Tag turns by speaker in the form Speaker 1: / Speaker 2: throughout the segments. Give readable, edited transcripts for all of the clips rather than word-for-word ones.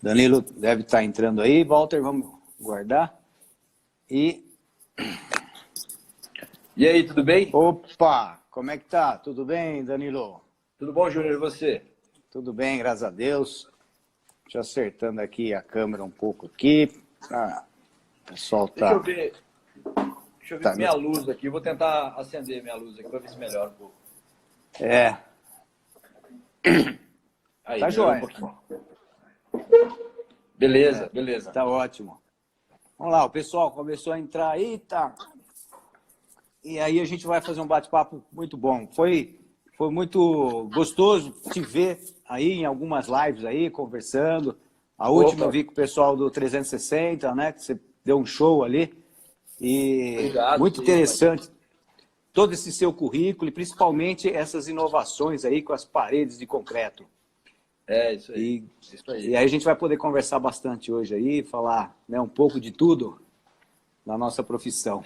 Speaker 1: Danilo deve estar entrando aí. Walter, vamos guardar. E
Speaker 2: aí, tudo bem?
Speaker 1: Opa, como é que tá? Tudo bem, Danilo?
Speaker 2: Tudo bom, Júnior, e você?
Speaker 1: Tudo bem, graças a Deus. Deixa eu acertando aqui a câmera um pouco aqui. O pessoal tá...
Speaker 2: Deixa eu ver minha luz aqui. Vou tentar acender minha luz aqui para ver se melhora um pouco. Aí,
Speaker 1: Tá joia.
Speaker 2: Beleza, beleza.
Speaker 1: Tá ótimo. Vamos lá, o pessoal começou a entrar aí, tá? E aí a gente vai fazer um bate-papo muito bom. Foi muito gostoso te ver aí em algumas lives aí, conversando. A última eu vi com o pessoal do 360, né? Que você deu um show ali. E
Speaker 2: Obrigado,
Speaker 1: muito interessante todo esse seu currículo e principalmente essas inovações aí com as paredes de concreto.
Speaker 2: Isso aí.
Speaker 1: E aí a gente vai poder conversar bastante hoje aí, falar, né, um pouco de tudo na nossa profissão.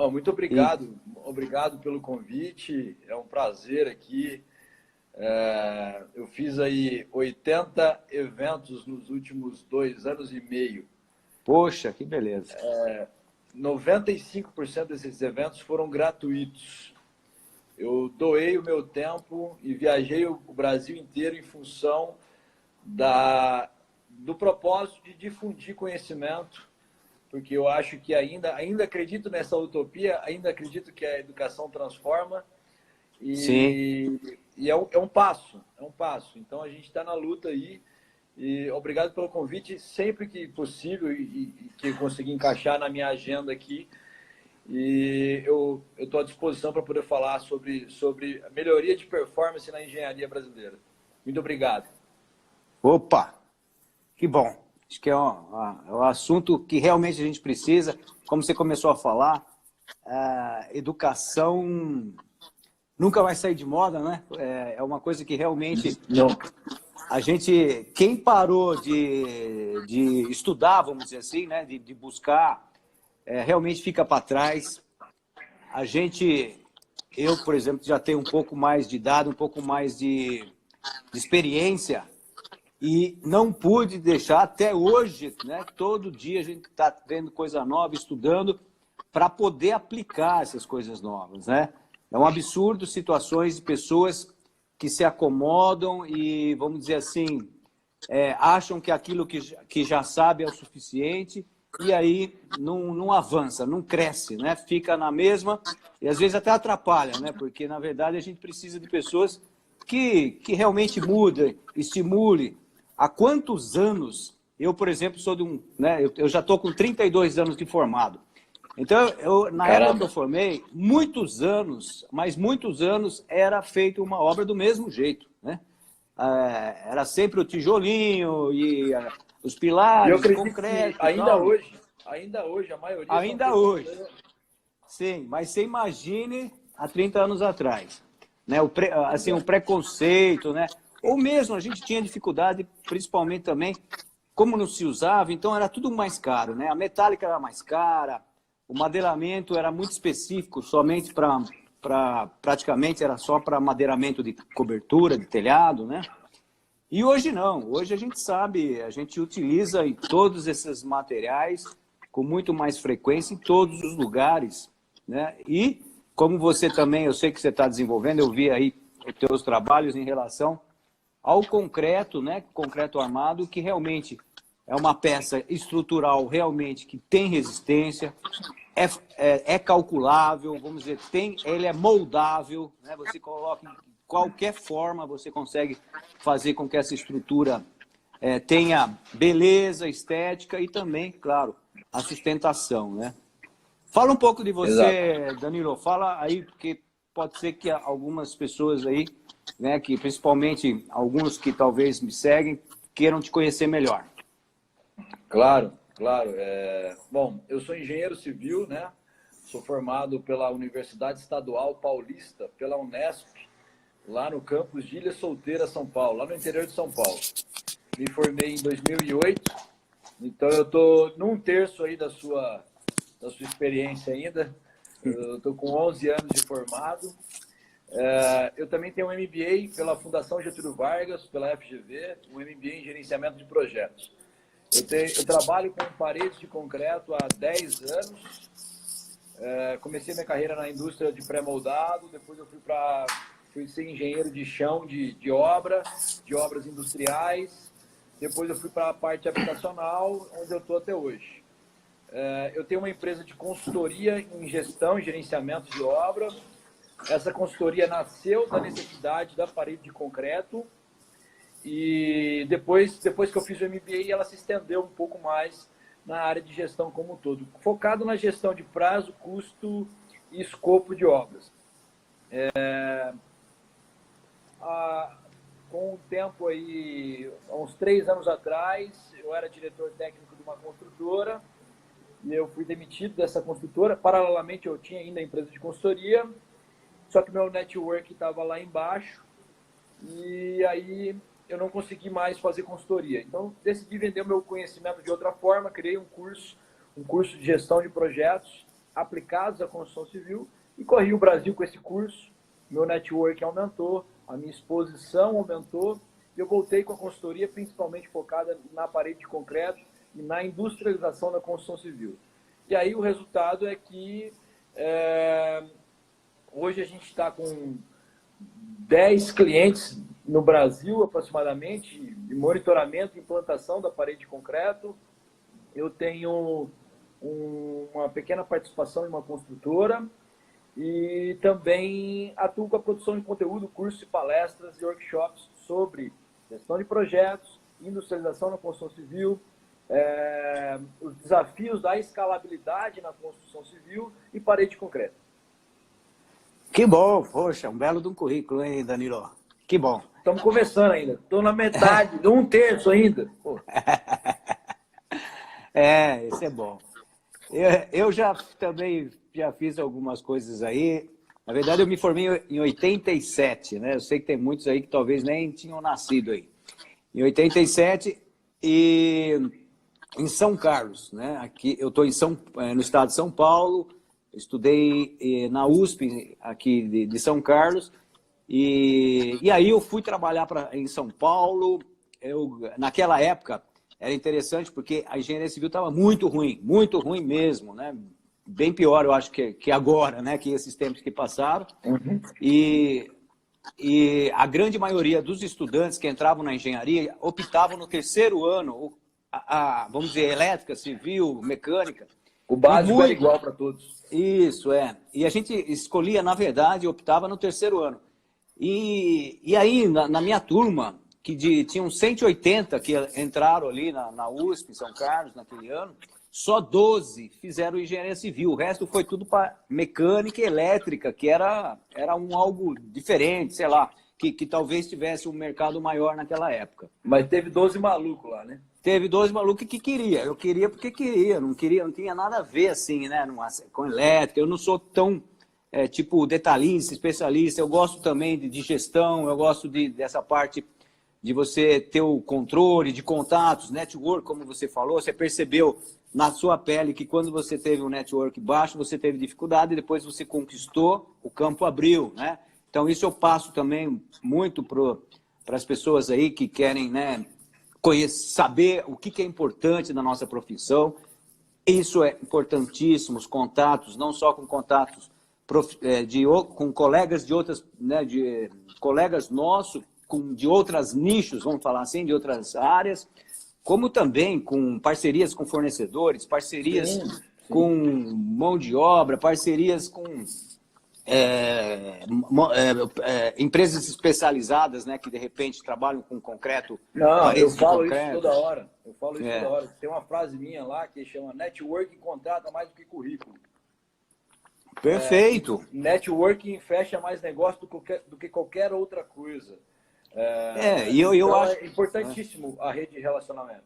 Speaker 2: Muito obrigado. Obrigado pelo convite. É um prazer aqui. Eu fiz aí 80 eventos nos últimos 2 anos e meio.
Speaker 1: Poxa, que beleza.
Speaker 2: 95% desses eventos foram gratuitos. Eu doei o meu tempo e viajei o Brasil inteiro em função do propósito de difundir conhecimento, porque eu acho que ainda acredito nessa utopia, ainda acredito que a educação transforma e é um passo. Então a gente está na luta aí e obrigado pelo convite, sempre que possível e que eu conseguir encaixar na minha agenda aqui. E eu estou à disposição para poder falar sobre a melhoria de performance na engenharia brasileira. Muito obrigado.
Speaker 1: Opa, que bom. Acho que é um assunto que realmente a gente precisa. Como você começou a falar, educação nunca vai sair de moda, né? É uma coisa que realmente...
Speaker 2: Não.
Speaker 1: A gente, quem parou de estudar, vamos dizer assim, né? de buscar... realmente fica para trás. Eu, por exemplo, já tenho um pouco mais de idade, um pouco mais de experiência e não pude deixar até hoje, né? Todo dia a gente está vendo coisa nova, estudando para poder aplicar essas coisas novas, né? É um absurdo situações de pessoas que se acomodam e, vamos dizer assim, acham que aquilo que já sabe é o suficiente e aí não avança, não cresce, né? Fica na mesma e às vezes até atrapalha, né? Porque, na verdade, a gente precisa de pessoas que realmente mudem, estimulem. Há quantos anos, eu, por exemplo, sou de né? Eu já estou com 32 anos de formado. Então, na época que eu formei, muitos anos, mas muitos anos, era feita uma obra do mesmo jeito, né? Era sempre o tijolinho e os pilares, o concreto.
Speaker 2: Ainda hoje, a maioria...
Speaker 1: Ainda hoje. Sim, mas você imagine há 30 anos atrás, né? O preconceito, né? Ou mesmo a gente tinha dificuldade, principalmente também, como não se usava, então era tudo mais caro, né? A metálica era mais cara, o madeiramento era muito específico, somente praticamente era só para madeiramento de cobertura, de telhado, né? E hoje não, hoje a gente sabe, a gente utiliza em todos esses materiais com muito mais frequência em todos os lugares, né? E como você também, eu sei que você está desenvolvendo, eu vi aí os teus trabalhos em relação ao concreto, né? Concreto armado, que realmente é uma peça estrutural realmente que tem resistência, é calculável, vamos dizer, ele é moldável, né? Você coloca em qualquer forma, você consegue fazer com que essa estrutura tenha beleza, estética e também, claro, a sustentação, né? Fala um pouco de você, exato, Danilo. Fala aí, porque pode ser que algumas pessoas aí, né, que principalmente alguns que talvez me seguem, queiram te conhecer melhor.
Speaker 2: Claro. Bom, eu sou engenheiro civil, né? Sou formado pela Universidade Estadual Paulista, pela Unesp, lá no campus de Ilha Solteira, São Paulo, lá no interior de São Paulo. Me formei em 2008, então eu estou num terço aí da sua experiência ainda. Eu estou com 11 anos de formado. Eu também tenho um MBA pela Fundação Getúlio Vargas, pela FGV, um MBA em Gerenciamento de Projetos. Eu trabalho com paredes de concreto há 10 anos. Comecei minha carreira na indústria de pré-moldado, depois eu fui ser engenheiro de chão de obras industriais, depois eu fui para a parte habitacional, onde eu estou até hoje. Eu tenho uma empresa de consultoria em gestão e gerenciamento de obra. Essa consultoria nasceu da necessidade da parede de concreto e depois que eu fiz o MBA, ela se estendeu um pouco mais na área de gestão como um todo, focado na gestão de prazo, custo e escopo de obras. Com o tempo aí, há uns 3 anos atrás, eu era diretor técnico de uma construtora e eu fui demitido dessa construtora. Paralelamente, eu tinha ainda a empresa de consultoria, só que meu network estava lá embaixo e aí eu não consegui mais fazer consultoria. Então, decidi vender o meu conhecimento de outra forma, criei um curso de gestão de projetos aplicados à construção civil e corri o Brasil com esse curso. Meu network aumentou, a minha exposição aumentou e eu voltei com a consultoria principalmente focada na parede de concreto e na industrialização da construção civil. E aí o resultado é que hoje a gente está com 10 clientes no Brasil, aproximadamente, de monitoramento e implantação da parede de concreto. Eu tenho uma pequena participação em uma construtora e também atuo com a produção de conteúdo, cursos, palestras e workshops sobre gestão de projetos, industrialização na construção civil, os desafios da escalabilidade na construção civil e parede de concreto.
Speaker 1: Que bom, poxa, um belo de um currículo, hein, Danilo? Que bom.
Speaker 2: Estamos começando ainda, estou na metade, de 1/3 ainda.
Speaker 1: Isso é bom. Eu também já fiz algumas coisas aí. Na verdade, eu me formei em 87, né? Eu sei que tem muitos aí que talvez nem tinham nascido aí. Em 87 e em São Carlos, né? Aqui, eu estou no estado de São Paulo, estudei na USP aqui de São Carlos e aí eu fui trabalhar em São Paulo. Naquela época era interessante porque a engenharia civil estava muito ruim mesmo, né? Bem pior, eu acho, que agora, né? Que esses tempos que passaram.
Speaker 2: Uhum.
Speaker 1: E a grande maioria dos estudantes que entravam na engenharia optavam no terceiro ano, vamos dizer, elétrica, civil, mecânica.
Speaker 2: O básico era igual para todos.
Speaker 1: Isso, E a gente escolhia, na verdade, optava no terceiro ano. E aí, na minha turma, tinham 180 que entraram ali na USP, em São Carlos, naquele ano, só 12 fizeram engenharia civil. O resto foi tudo para mecânica e elétrica, que era algo diferente, sei lá, que talvez tivesse um mercado maior naquela época.
Speaker 2: Mas teve 12 malucos lá, né?
Speaker 1: Teve 12 malucos que queria. Eu queria porque queria, não tinha nada a ver assim, né, com elétrica. Eu não sou tão tipo detalhista, especialista. Eu gosto também de gestão, eu gosto dessa parte de você ter o controle de contatos, network, como você falou. Você percebeu na sua pele que quando você teve um network baixo, você teve dificuldade e depois você conquistou, o campo abriu, né? Então isso eu passo também muito para as pessoas aí que querem, né, saber o que é importante na nossa profissão. Isso é importantíssimo, os contatos, não só com contatos com colegas de outras, né, de colegas nossos, de outras nichos, vamos falar assim, de outras áreas, como também com parcerias com fornecedores, parcerias com mão de obra, parcerias com empresas especializadas, né, que de repente trabalham com concreto.
Speaker 2: Não, eu falo isso toda hora. Toda hora. Tem uma frase minha lá que chama networking contrata mais do que currículo.
Speaker 1: Perfeito.
Speaker 2: Networking fecha mais negócio do que qualquer outra coisa.
Speaker 1: Eu acho
Speaker 2: é importantíssimo a rede de relacionamento.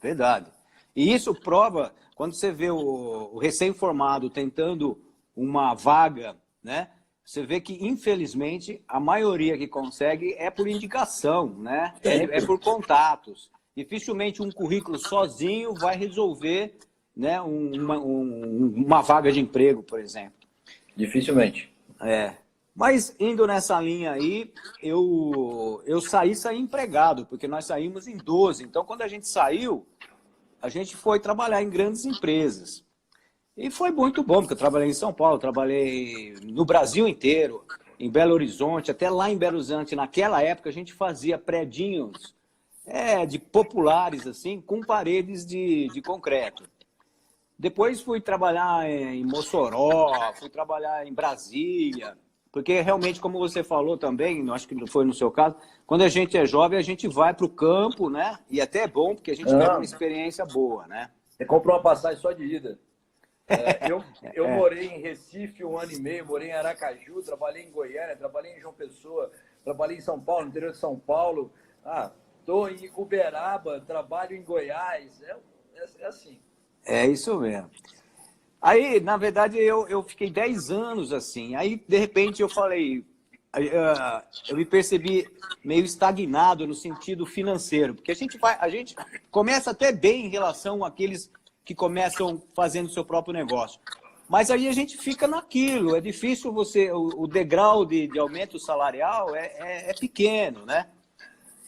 Speaker 1: Verdade. E isso prova quando você vê o recém-formado tentando uma vaga, né? Você vê que, infelizmente, a maioria que consegue é por indicação, né? É por contatos. Dificilmente um currículo sozinho vai resolver, né, uma vaga de emprego, por exemplo.
Speaker 2: Dificilmente.
Speaker 1: Mas indo nessa linha aí, eu saí empregado, porque nós saímos em 12. Então, quando a gente saiu, a gente foi trabalhar em grandes empresas. E foi muito bom, porque eu trabalhei em São Paulo, trabalhei no Brasil inteiro, em Belo Horizonte, até lá em Belo Horizonte. Naquela época, a gente fazia predinhos de populares, assim, com paredes de concreto. Depois fui trabalhar em Mossoró, fui trabalhar em Brasília, porque realmente, como você falou também, acho que não foi no seu caso, quando a gente é jovem, a gente vai para o campo, né? E até é bom, porque a gente pega uma experiência boa, né?
Speaker 2: Você comprou uma passagem só de ida. Eu morei em Recife 1 ano e meio, morei em Aracaju, trabalhei em Goiânia, trabalhei em João Pessoa, trabalhei em São Paulo, no interior de São Paulo. Estou em Uberaba, trabalho em Goiás. É assim.
Speaker 1: É isso mesmo. Aí, na verdade, eu fiquei 10 anos assim. Aí, de repente, eu falei, eu me percebi meio estagnado no sentido financeiro, porque a gente começa até bem em relação àqueles que começam fazendo seu próprio negócio. Mas aí a gente fica naquilo, é difícil o degrau de aumento salarial é pequeno, né?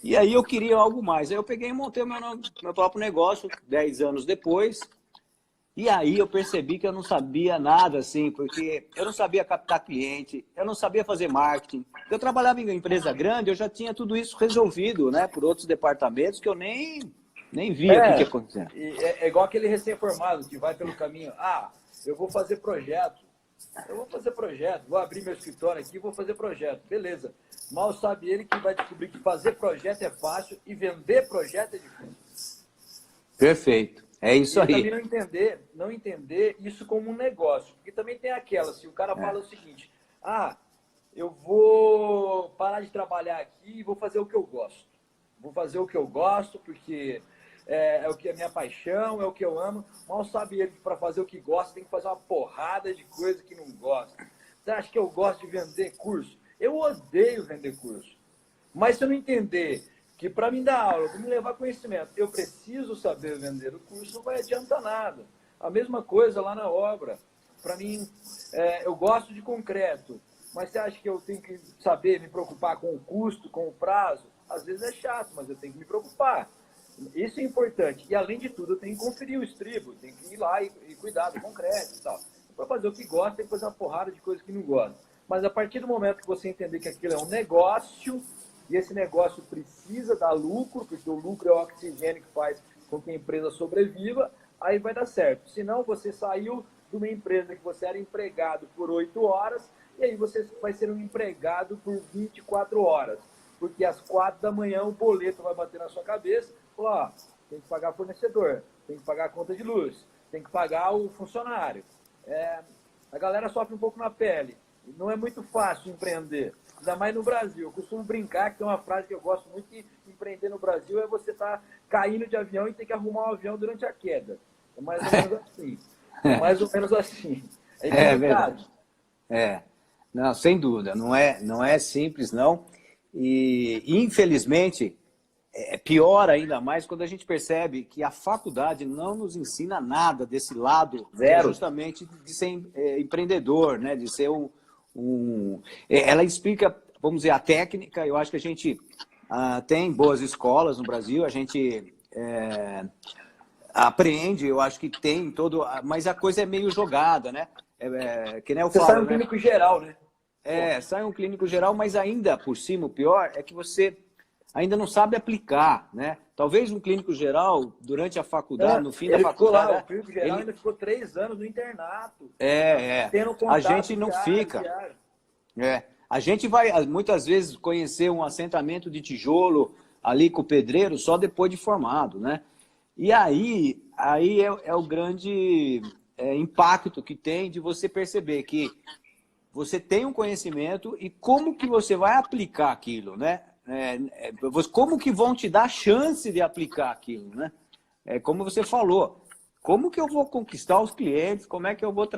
Speaker 1: E aí eu queria algo mais. Aí eu peguei e montei meu próprio negócio 10 anos depois. E aí eu percebi que eu não sabia nada, assim, porque eu não sabia captar cliente, eu não sabia fazer marketing. Eu trabalhava em uma empresa grande, eu já tinha tudo isso resolvido, né, por outros departamentos que eu nem via o que acontecia.
Speaker 2: É igual aquele recém-formado que vai pelo caminho. Eu vou fazer projeto. Vou abrir meu escritório aqui e vou fazer projeto. Beleza. Mal sabe ele que vai descobrir que fazer projeto é fácil e vender projeto é difícil.
Speaker 1: Perfeito. É isso aí.
Speaker 2: E também não entender isso como um negócio. Porque também tem aquela, se o cara fala o seguinte, eu vou parar de trabalhar aqui e vou fazer o que eu gosto. Vou fazer o que eu gosto porque é o que é minha paixão, é o que eu amo. Mal sabe ele que para fazer o que gosta tem que fazer uma porrada de coisa que não gosta. Você acha que eu gosto de vender curso? Eu odeio vender curso. Mas se eu não entender que para mim dar aula, para me levar conhecimento, eu preciso saber vender o curso, não vai adiantar nada. A mesma coisa lá na obra. Para mim, eu gosto de concreto, mas você acha que eu tenho que saber me preocupar com o custo, com o prazo? Às vezes é chato, mas eu tenho que me preocupar. Isso é importante. E, além de tudo, eu tenho que conferir o estribo, tenho que ir lá e cuidar do concreto e tal. Para fazer o que gosta, tem que fazer uma porrada de coisas que não gosta. Mas, a partir do momento que você entender que aquilo é um negócio, e esse negócio precisa dar lucro, porque o lucro é o oxigênio que faz com que a empresa sobreviva, aí vai dar certo. Senão, você saiu de uma empresa que você era empregado por 8 horas, e aí você vai ser um empregado por 24 horas. Porque às 4 da manhã o boleto vai bater na sua cabeça, falar, tem que pagar fornecedor, tem que pagar a conta de luz, tem que pagar o funcionário. A galera sofre um pouco na pele. Não é muito fácil empreender. Ainda mais no Brasil. Eu costumo brincar, que tem uma frase que eu gosto muito, que empreender no Brasil é você estar caindo de avião e ter que arrumar um avião durante a queda. É mais ou menos assim. É mais ou menos assim.
Speaker 1: É verdade. Não, sem dúvida. Não é simples, não. E, infelizmente, é pior ainda mais quando a gente percebe que a faculdade não nos ensina nada desse lado, justamente de ser empreendedor, né? De ser ela explica, vamos dizer, a técnica. Eu acho que a gente tem boas escolas no Brasil, a gente aprende, eu acho que tem todo... Mas a coisa é meio jogada, né? Que nem eu falo,
Speaker 2: sai um clínico geral, né?
Speaker 1: Sai um clínico geral, mas ainda por cima, o pior é que você ainda não sabe aplicar, né? Talvez um clínico geral, durante a faculdade, no fim da faculdade...
Speaker 2: O clínico geral ainda ficou 3 anos no internato.
Speaker 1: A gente não fica. A gente vai, muitas vezes, conhecer um assentamento de tijolo ali com o pedreiro só depois de formado, né? E aí é o grande impacto que tem de você perceber que você tem um conhecimento e como que você vai aplicar aquilo, né? Como que vão te dar a chance de aplicar aquilo, né? Como você falou, como que eu vou conquistar os clientes, como é que eu vou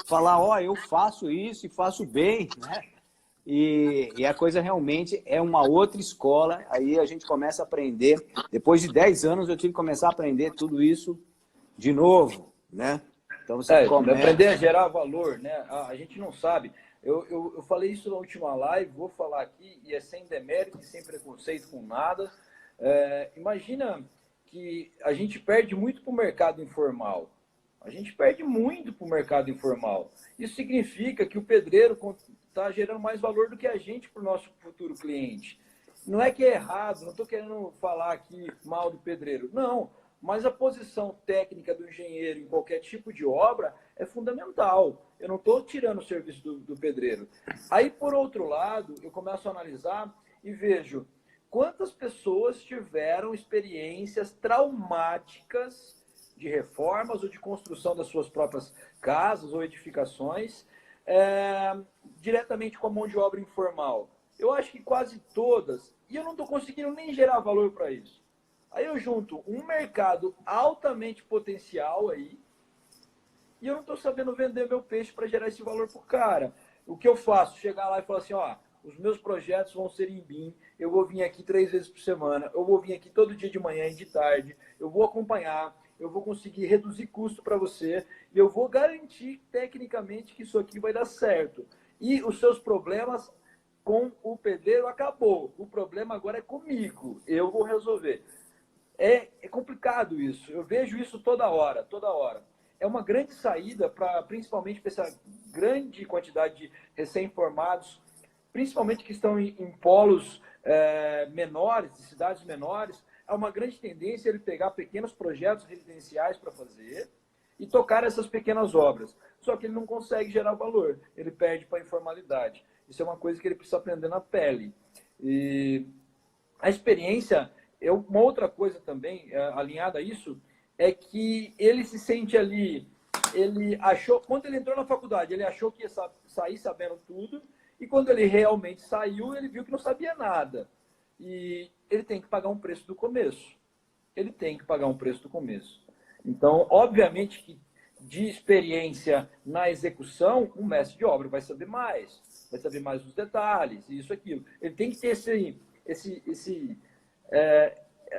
Speaker 1: falar, eu faço isso e faço bem, né? E a coisa realmente é uma outra escola, aí a gente começa a aprender. Depois de 10 anos eu tive que começar a aprender tudo isso de novo, né? Então você começa...
Speaker 2: Aprender a gerar valor, né? A gente não sabe. Eu falei isso na última live, vou falar aqui, e é sem demérito, sem preconceito com nada. Imagina que a gente perde muito para o mercado informal. A gente perde muito para o mercado informal. Isso significa que o pedreiro está gerando mais valor do que a gente para o nosso futuro cliente. Não é que é errado, não estou querendo falar aqui mal do pedreiro. Não, mas a posição técnica do engenheiro em qualquer tipo de obra é fundamental. Eu não estou tirando o serviço do pedreiro. Aí, por outro lado, eu começo a analisar e vejo quantas pessoas tiveram experiências traumáticas de reformas ou de construção das suas próprias casas ou edificações diretamente com a mão de obra informal. Eu acho que quase todas, e eu não estou conseguindo nem gerar valor para isso. Aí eu junto um mercado altamente potencial aí, e eu não estou sabendo vender meu peixe para gerar esse valor para o cara. O que eu faço? Chegar lá e falar assim, ó, os meus projetos vão ser em BIM, eu vou vir aqui 3 vezes por semana, eu vou vir aqui todo dia de manhã e de tarde, eu vou acompanhar, eu vou conseguir reduzir custo para você, e eu vou garantir tecnicamente que isso aqui vai dar certo. E os seus problemas com o pedreiro acabou. O problema agora é comigo, eu vou resolver. É complicado isso, eu vejo isso toda hora, toda hora. É uma grande saída, principalmente para essa grande quantidade de recém-formados, principalmente que estão em polos menores, de cidades menores. É uma grande tendência ele pegar pequenos projetos residenciais para fazer e tocar essas pequenas obras. Só que ele não consegue gerar valor, ele perde para a informalidade. Isso é uma coisa que ele precisa aprender na pele. E a experiência, uma outra coisa também alinhada a isso, é que ele se sente ali, ele achou, quando ele entrou na faculdade, ele achou que ia sair sabendo tudo, e quando ele realmente saiu, ele viu que não sabia nada. E ele tem que pagar um preço do começo. Ele tem que pagar um preço do começo. Então, obviamente que de experiência na execução, um mestre de obra vai saber mais os detalhes, isso, aquilo. Ele tem que ter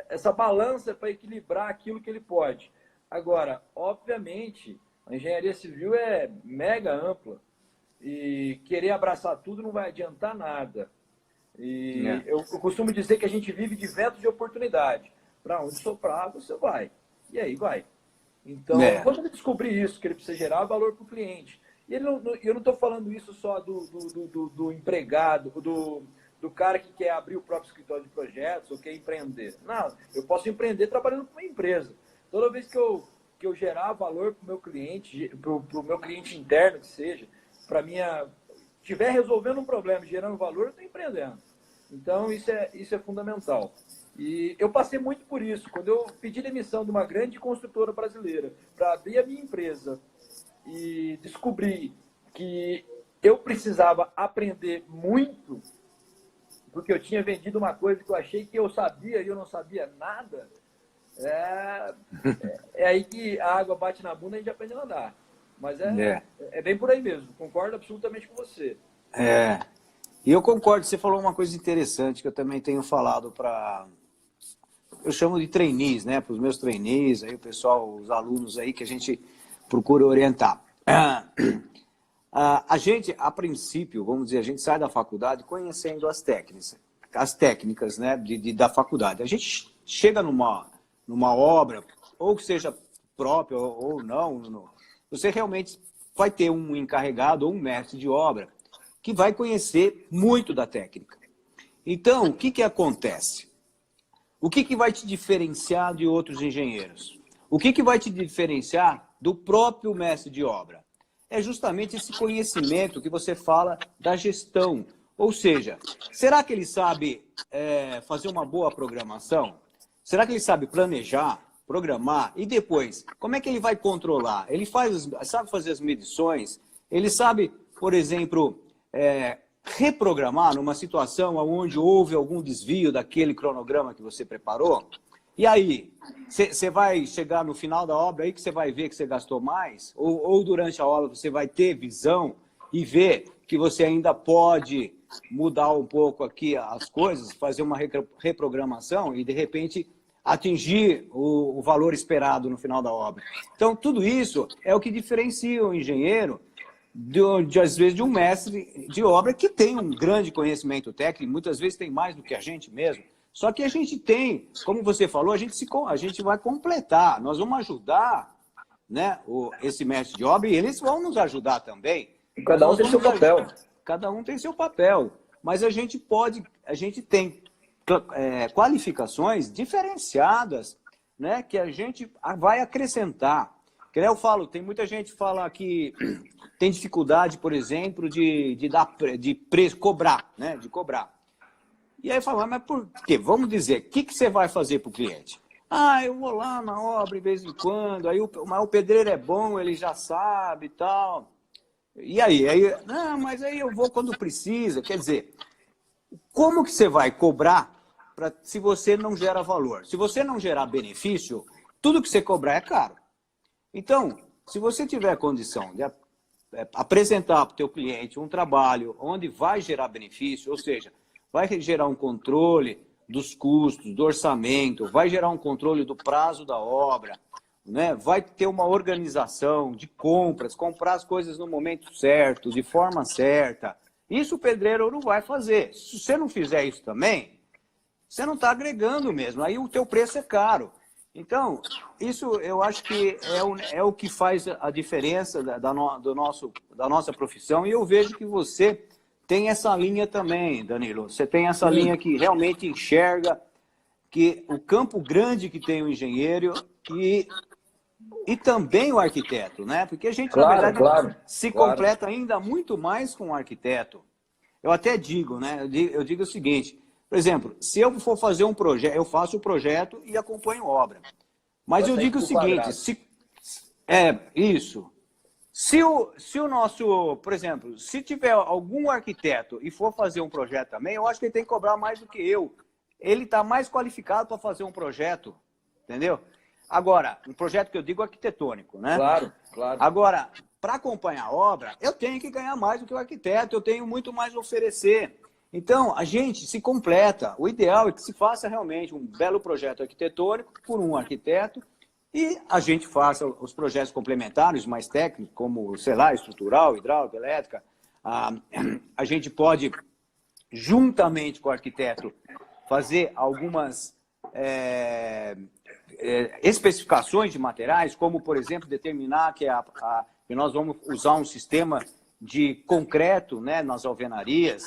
Speaker 2: essa balança para equilibrar aquilo que ele pode. Agora, obviamente, a engenharia civil é mega ampla e querer abraçar tudo não vai adiantar nada. E eu costumo dizer que a gente vive de vento de oportunidade. Para onde soprar, você vai. E aí vai. Então, quando ele descobrir isso, que ele precisa gerar valor para o cliente, e eu não estou falando isso só do empregado, do cara que quer abrir o próprio escritório de projetos ou quer empreender. Não, eu posso empreender trabalhando com uma empresa. Toda vez que eu gerar valor para o meu cliente, para o meu cliente interno, que seja, para estiver resolvendo um problema, gerando valor, eu estou empreendendo. Então, isso é fundamental. E eu passei muito por isso. Quando eu pedi demissão de uma grande construtora brasileira para abrir a minha empresa e descobri que eu precisava aprender muito, porque eu tinha vendido uma coisa que eu achei que eu sabia e eu não sabia nada, é aí que a água bate na bunda e a gente aprende a nadar. Mas é bem por aí mesmo. Concordo absolutamente com você.
Speaker 1: E eu concordo. Você falou uma coisa interessante que eu também tenho falado para... Eu chamo de trainees, né? Para os meus trainees, aí o pessoal, os alunos aí que a gente procura orientar. A gente, a princípio, vamos dizer, a gente sai da faculdade conhecendo as técnicas, né, da faculdade. A gente chega numa obra, ou que seja própria ou não, você realmente vai ter um encarregado ou um mestre de obra que vai conhecer muito da técnica. Então, o que acontece? O que vai te diferenciar de outros engenheiros? O que vai te diferenciar do próprio mestre de obra? É justamente esse conhecimento que você fala da gestão. Ou seja, será que ele sabe fazer uma boa programação? Será que ele sabe planejar, programar? E depois, como é que ele vai controlar? Ele sabe fazer as medições? Ele sabe, por exemplo, reprogramar numa situação onde houve algum desvio daquele cronograma que você preparou? E aí, você vai chegar no final da obra aí que você vai ver que você gastou mais? Ou durante a obra você vai ter visão e ver que você ainda pode mudar um pouco aqui as coisas, fazer uma reprogramação e, de repente, atingir o valor esperado no final da obra? Então, tudo isso é o que diferencia o engenheiro às vezes, de um mestre de obra que tem um grande conhecimento técnico, muitas vezes tem mais do que a gente mesmo. Só que a gente tem, como você falou, a gente vai completar, nós vamos ajudar, né, esse mestre de obra, e eles vão nos ajudar também.
Speaker 2: Cada um tem seu papel.
Speaker 1: Cada um tem seu papel, mas a gente tem qualificações diferenciadas, né, que a gente vai acrescentar. Que eu falo, tem muita gente que fala que tem dificuldade, por exemplo, de cobrar, né, de cobrar. E aí fala, mas por quê? Vamos dizer, o que você vai fazer para o cliente? Ah, eu vou lá na obra de vez em quando, aí mas o pedreiro é bom, ele já sabe e tal. E aí? Não, mas aí eu vou quando precisa. Quer dizer, como que você vai cobrar se você não gera valor? Se você não gerar benefício, tudo que você cobrar é caro. Então, se você tiver condição de apresentar para o teu cliente um trabalho onde vai gerar benefício, ou seja, vai gerar um controle dos custos, do orçamento, vai gerar um controle do prazo da obra, né? Vai ter uma organização de compras, comprar as coisas no momento certo, de forma certa. Isso o pedreiro não vai fazer. Se você não fizer isso também, você não está agregando mesmo, aí o teu preço é caro. Então, isso eu acho que é o que faz a diferença da nossa profissão, e eu vejo que você tem essa linha também, Danilo. Você tem essa linha que realmente enxerga que o campo grande que tem o engenheiro e também o arquiteto, né? Porque a gente, na verdade, se completa ainda muito mais com o arquiteto. Eu até digo, né? Eu digo o seguinte, por exemplo, se eu for fazer um projeto, eu faço o projeto e acompanho obra. Mas eu digo o seguinte, isso. Se o nosso, por exemplo, se tiver algum arquiteto e for fazer um projeto também, eu acho que ele tem que cobrar mais do que eu. Ele está mais qualificado para fazer um projeto, entendeu? Agora, um projeto que eu digo arquitetônico, né?
Speaker 2: Claro, claro.
Speaker 1: Agora, para acompanhar a obra, eu tenho que ganhar mais do que o arquiteto, eu tenho muito mais a oferecer. Então, a gente se completa. O ideal é que se faça realmente um belo projeto arquitetônico por um arquiteto e a gente faça os projetos complementares mais técnicos, como, sei lá, estrutural, hidráulica, elétrica. A gente pode, juntamente com o arquiteto, fazer algumas especificações de materiais, como, por exemplo, determinar que nós vamos usar um sistema de concreto, né, nas alvenarias,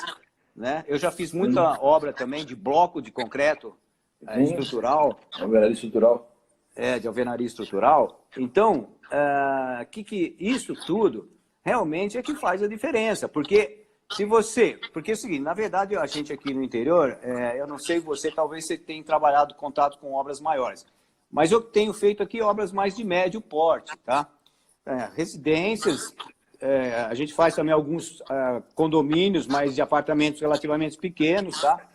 Speaker 1: né? Eu já fiz muita obra também de bloco de concreto estrutural.
Speaker 2: Alvenaria estrutural.
Speaker 1: De alvenaria estrutural. Então, isso tudo realmente é que faz a diferença, porque porque é o seguinte, na verdade, a gente aqui no interior, eu não sei você, talvez você tenha trabalhado contato com obras maiores, mas eu tenho feito aqui obras mais de médio porte, tá? Residências, a gente faz também alguns condomínios, mas de apartamentos relativamente pequenos, tá?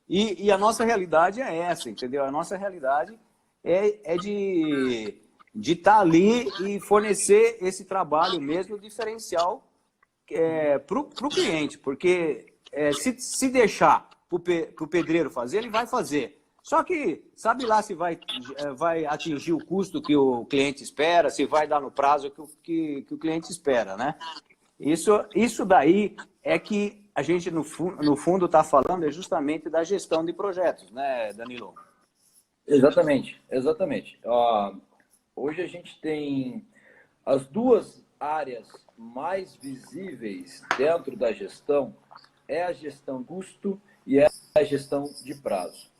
Speaker 1: E a nossa realidade é essa, entendeu? A nossa realidade é de estar ali e fornecer esse trabalho mesmo diferencial para o cliente, porque se deixar para o pedreiro fazer, ele vai fazer. Só que sabe lá se vai atingir o custo que o cliente espera, se vai dar no prazo que o cliente espera, né? Isso daí é que a gente, no fundo, está falando justamente da gestão de projetos, né, Danilo?
Speaker 2: Exatamente, exatamente. Hoje a gente tem as duas áreas mais visíveis dentro da gestão, é a gestão custo e é a gestão de prazo.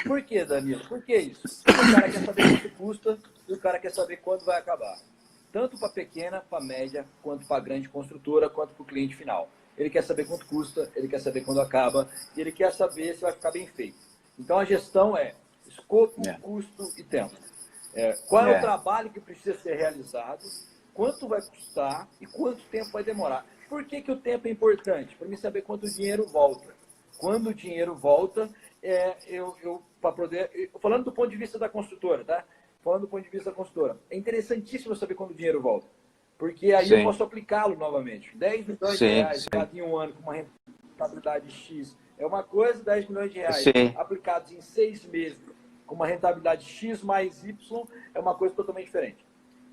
Speaker 2: Por que, Danilo? Por que isso? Porque o cara quer saber quanto custa e o cara quer saber quando vai acabar. Tanto para pequena, para média, quanto para grande construtora, quanto para o cliente final. Ele quer saber quanto custa, ele quer saber quando acaba, e ele quer saber se vai ficar bem feito. Então a gestão é escopo, custo e tempo. Qual é o trabalho que precisa ser realizado, quanto vai custar e quanto tempo vai demorar. Por que o tempo é importante? Para mim saber quanto o dinheiro volta. Quando o dinheiro volta, para poder... Falando do ponto de vista da construtora, tá? Falando do ponto de vista da construtora, é interessantíssimo saber quando o dinheiro volta. Porque aí eu posso aplicá-lo novamente. 10 milhões de reais em um ano com uma rentabilidade X é uma coisa, 10 milhões de reais aplicados em 6 meses com uma rentabilidade X mais Y é uma coisa totalmente diferente.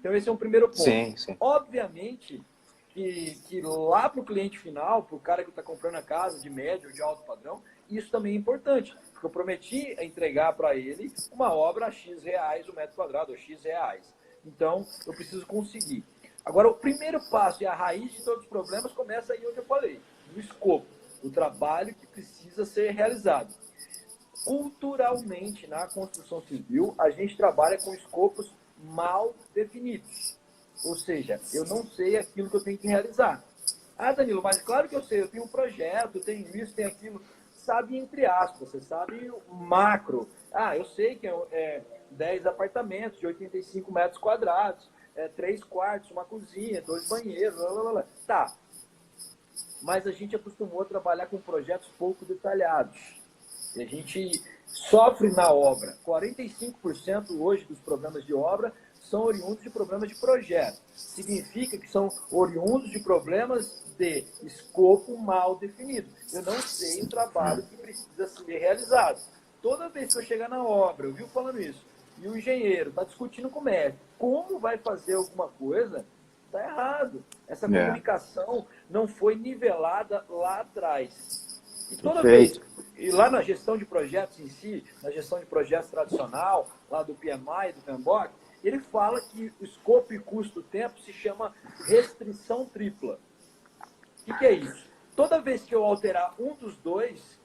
Speaker 2: Então, esse é um primeiro ponto.
Speaker 1: Sim, sim.
Speaker 2: Obviamente que lá para o cliente final, para o cara que está comprando a casa de médio ou de alto padrão, isso também é importante, porque eu prometi entregar para ele uma obra a X reais o metro quadrado, ou X reais. Então, eu preciso conseguir. Agora, o primeiro passo e a raiz de todos os problemas começa aí onde eu falei, no escopo, o trabalho que precisa ser realizado. Culturalmente, na construção civil, a gente trabalha com escopos mal definidos. Ou seja, eu não sei aquilo que eu tenho que realizar. Ah, Danilo, mas claro que eu sei, eu tenho um projeto, eu tenho isso, tenho aquilo. Sabe entre aspas, você sabe o macro. Ah, eu sei que é 10 apartamentos de 85 metros quadrados, 3 quartos, uma cozinha, 2 banheiros, blá, blá, blá. Tá. Mas a gente acostumou a trabalhar com projetos pouco detalhados. E a gente sofre na obra. 45% hoje dos problemas de obra são oriundos de problemas de projeto. Significa que são oriundos de problemas de escopo mal definido. Eu não sei o trabalho que precisa ser realizado. Toda vez que eu chegar na obra, eu vivo falando isso, e o engenheiro está discutindo com o médico como vai fazer alguma coisa, está errado. Essa comunicação não foi nivelada lá atrás. E toda vez, e lá na gestão de projetos em si, na gestão de projetos tradicional, lá do PMI, do PMBOK, ele fala que o escopo e custo-tempo se chama restrição tripla. O que é isso? Toda vez que eu alterar um dos dois,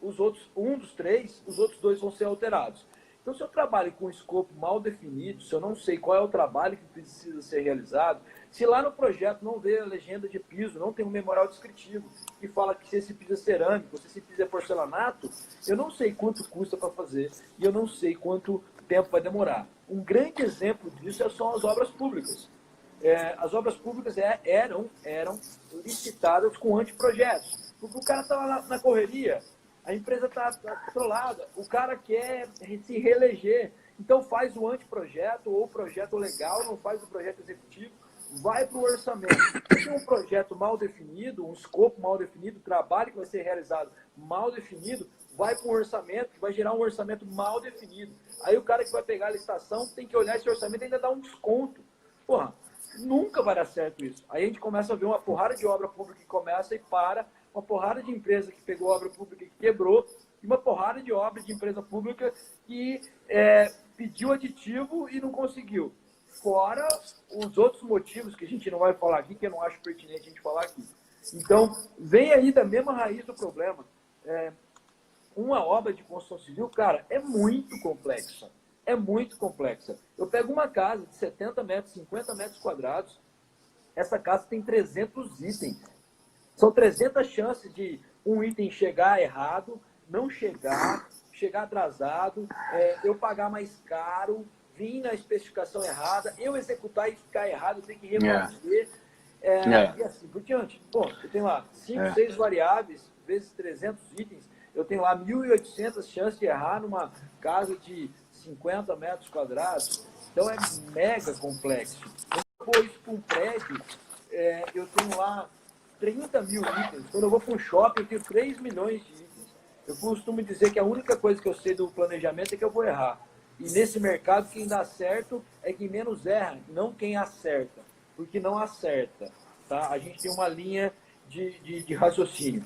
Speaker 2: um dos três, os outros dois vão ser alterados. Então, se eu trabalho com um escopo mal definido, se eu não sei qual é o trabalho que precisa ser realizado, se lá no projeto não vê a legenda de piso, não tem um memorial descritivo que fala que se esse piso é cerâmico, se esse piso é porcelanato, eu não sei quanto custa para fazer e eu não sei quanto tempo vai demorar. Um grande exemplo disso são as obras públicas. As obras públicas eram licitadas com anteprojetos. Porque o cara estava na correria, a empresa está controlada, o cara quer se reeleger, então faz o anteprojeto ou o projeto legal, não faz o projeto executivo, vai para o orçamento. Se tem um projeto mal definido, um escopo mal definido, trabalho que vai ser realizado mal definido, vai para um orçamento, que vai gerar um orçamento mal definido. Aí o cara que vai pegar a licitação tem que olhar esse orçamento e ainda dar um desconto. Porra, nunca vai dar certo isso. Aí a gente começa a ver uma porrada de obra pública que começa e para, uma porrada de empresa que pegou obra pública e quebrou, e uma porrada de obra de empresa pública que pediu aditivo e não conseguiu. Fora os outros motivos que a gente não vai falar aqui, que eu não acho pertinente a gente falar aqui. Então, vem aí da mesma raiz do problema. Uma obra de construção civil, cara, é muito complexa. É muito complexa. Eu pego uma casa de 70 metros, 50 metros quadrados, essa casa tem 300 itens. São 300 chances de um item chegar errado, não chegar, chegar atrasado, eu pagar mais caro, vir na especificação errada, eu executar e ficar errado, eu tenho que refazer, e assim por diante. Bom, eu tenho lá 5, 6 variáveis, vezes 300 itens, eu tenho lá 1.800 chances de errar numa casa de 50 metros quadrados, então é mega complexo. Depois, para um prédio, eu tenho lá 30 mil itens. Quando eu vou para um shopping, eu tenho 3 milhões de itens. Eu costumo dizer que a única coisa que eu sei do planejamento é que eu vou errar. E nesse mercado, quem dá certo é quem menos erra, não quem acerta. Porque não acerta. Tá? A gente tem uma linha de raciocínio.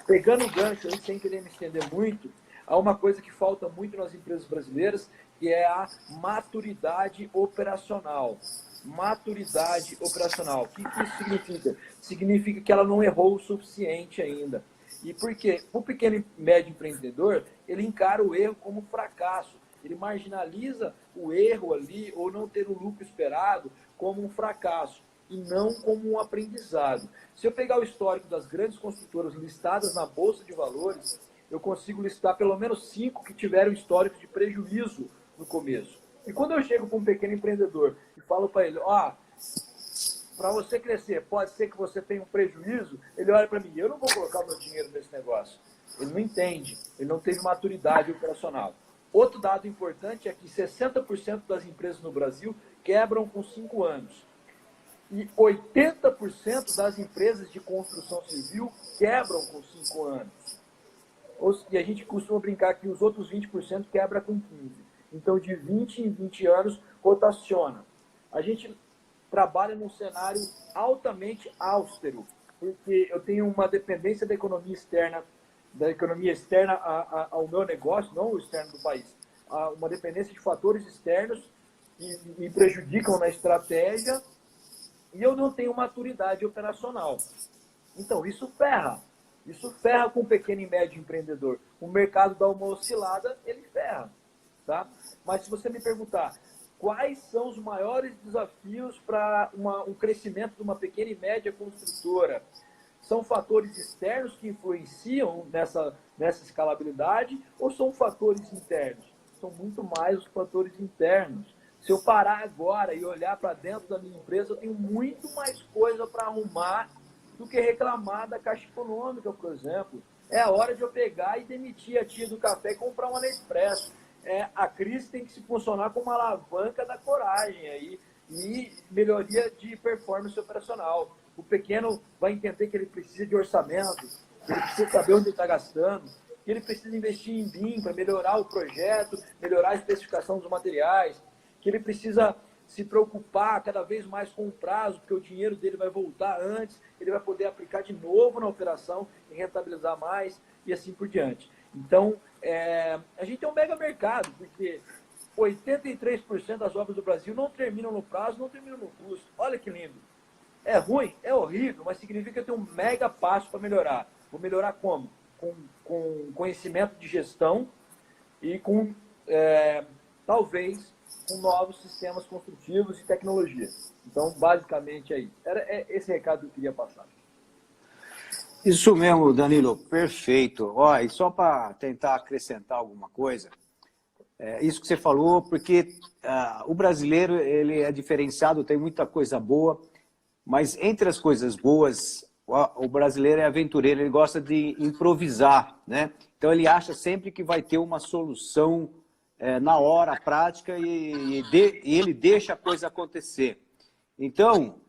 Speaker 2: Pegando o gancho, aí, sem querer me estender muito, há uma coisa que falta muito nas empresas brasileiras, que é a maturidade operacional. Maturidade operacional. O que isso significa? Significa que ela não errou o suficiente ainda. E por quê? O pequeno e médio empreendedor, ele encara o erro como fracasso. Ele marginaliza o erro ali, ou não ter o lucro esperado, como um fracasso, e não como um aprendizado. Se eu pegar o histórico das grandes construtoras listadas na Bolsa de Valores, eu consigo listar pelo menos 5 que tiveram histórico de prejuízo no começo. E quando eu chego para um pequeno empreendedor e falo para ele, para você crescer, pode ser que você tenha um prejuízo, ele olha para mim, eu não vou colocar meu dinheiro nesse negócio. Ele não entende, ele não teve maturidade operacional. Outro dado importante é que 60% das empresas no Brasil quebram com 5 anos. E 80% das empresas de construção civil quebram com 5 anos. E a gente costuma brincar que os outros 20% quebra com 15. Então, de 20 em 20 anos, rotaciona. A gente trabalha num cenário altamente austero, porque eu tenho uma dependência da economia externa ao meu negócio, não o externo do país, uma dependência de fatores externos que me prejudicam na estratégia e eu não tenho maturidade operacional. Então, isso ferra. Isso ferra com o pequeno e médio empreendedor. O mercado dá uma oscilada, ele ferra. Tá? Mas se você me perguntar quais são os maiores desafios para um crescimento de uma pequena e média construtora, são fatores externos que influenciam nessa escalabilidade ou são fatores internos? São muito mais os fatores internos. Se eu parar agora e olhar para dentro da minha empresa, eu tenho muito mais coisa para arrumar do que reclamar da Caixa Econômica, por exemplo. É a hora de eu pegar e demitir a tia do café e comprar uma Nespresso. A crise tem que se funcionar como uma alavanca da coragem aí, e melhoria de performance operacional. O pequeno vai entender que ele precisa de orçamento, que ele precisa saber onde ele está gastando, que ele precisa investir em BIM para melhorar o projeto, melhorar a especificação dos materiais, que ele precisa se preocupar cada vez mais com o prazo, porque o dinheiro dele vai voltar antes, ele vai poder aplicar de novo na operação e rentabilizar mais, e assim por diante. Então, a gente tem um mega mercado, porque 83% das obras do Brasil não terminam no prazo, não terminam no custo. Olha que lindo. É ruim, é horrível, mas significa ter um mega passo para melhorar. Vou melhorar como? Com conhecimento de gestão e com, talvez, com novos sistemas construtivos e tecnologia. Então, basicamente, é isso. Era esse recado que eu queria passar.
Speaker 1: Isso mesmo, Danilo, perfeito. Ó, e só para tentar acrescentar alguma coisa, isso que você falou, porque o brasileiro ele é diferenciado, tem muita coisa boa, mas entre as coisas boas, o brasileiro é aventureiro, ele gosta de improvisar, né? Então ele acha sempre que vai ter uma solução na hora, prática, e ele deixa a coisa acontecer. Então,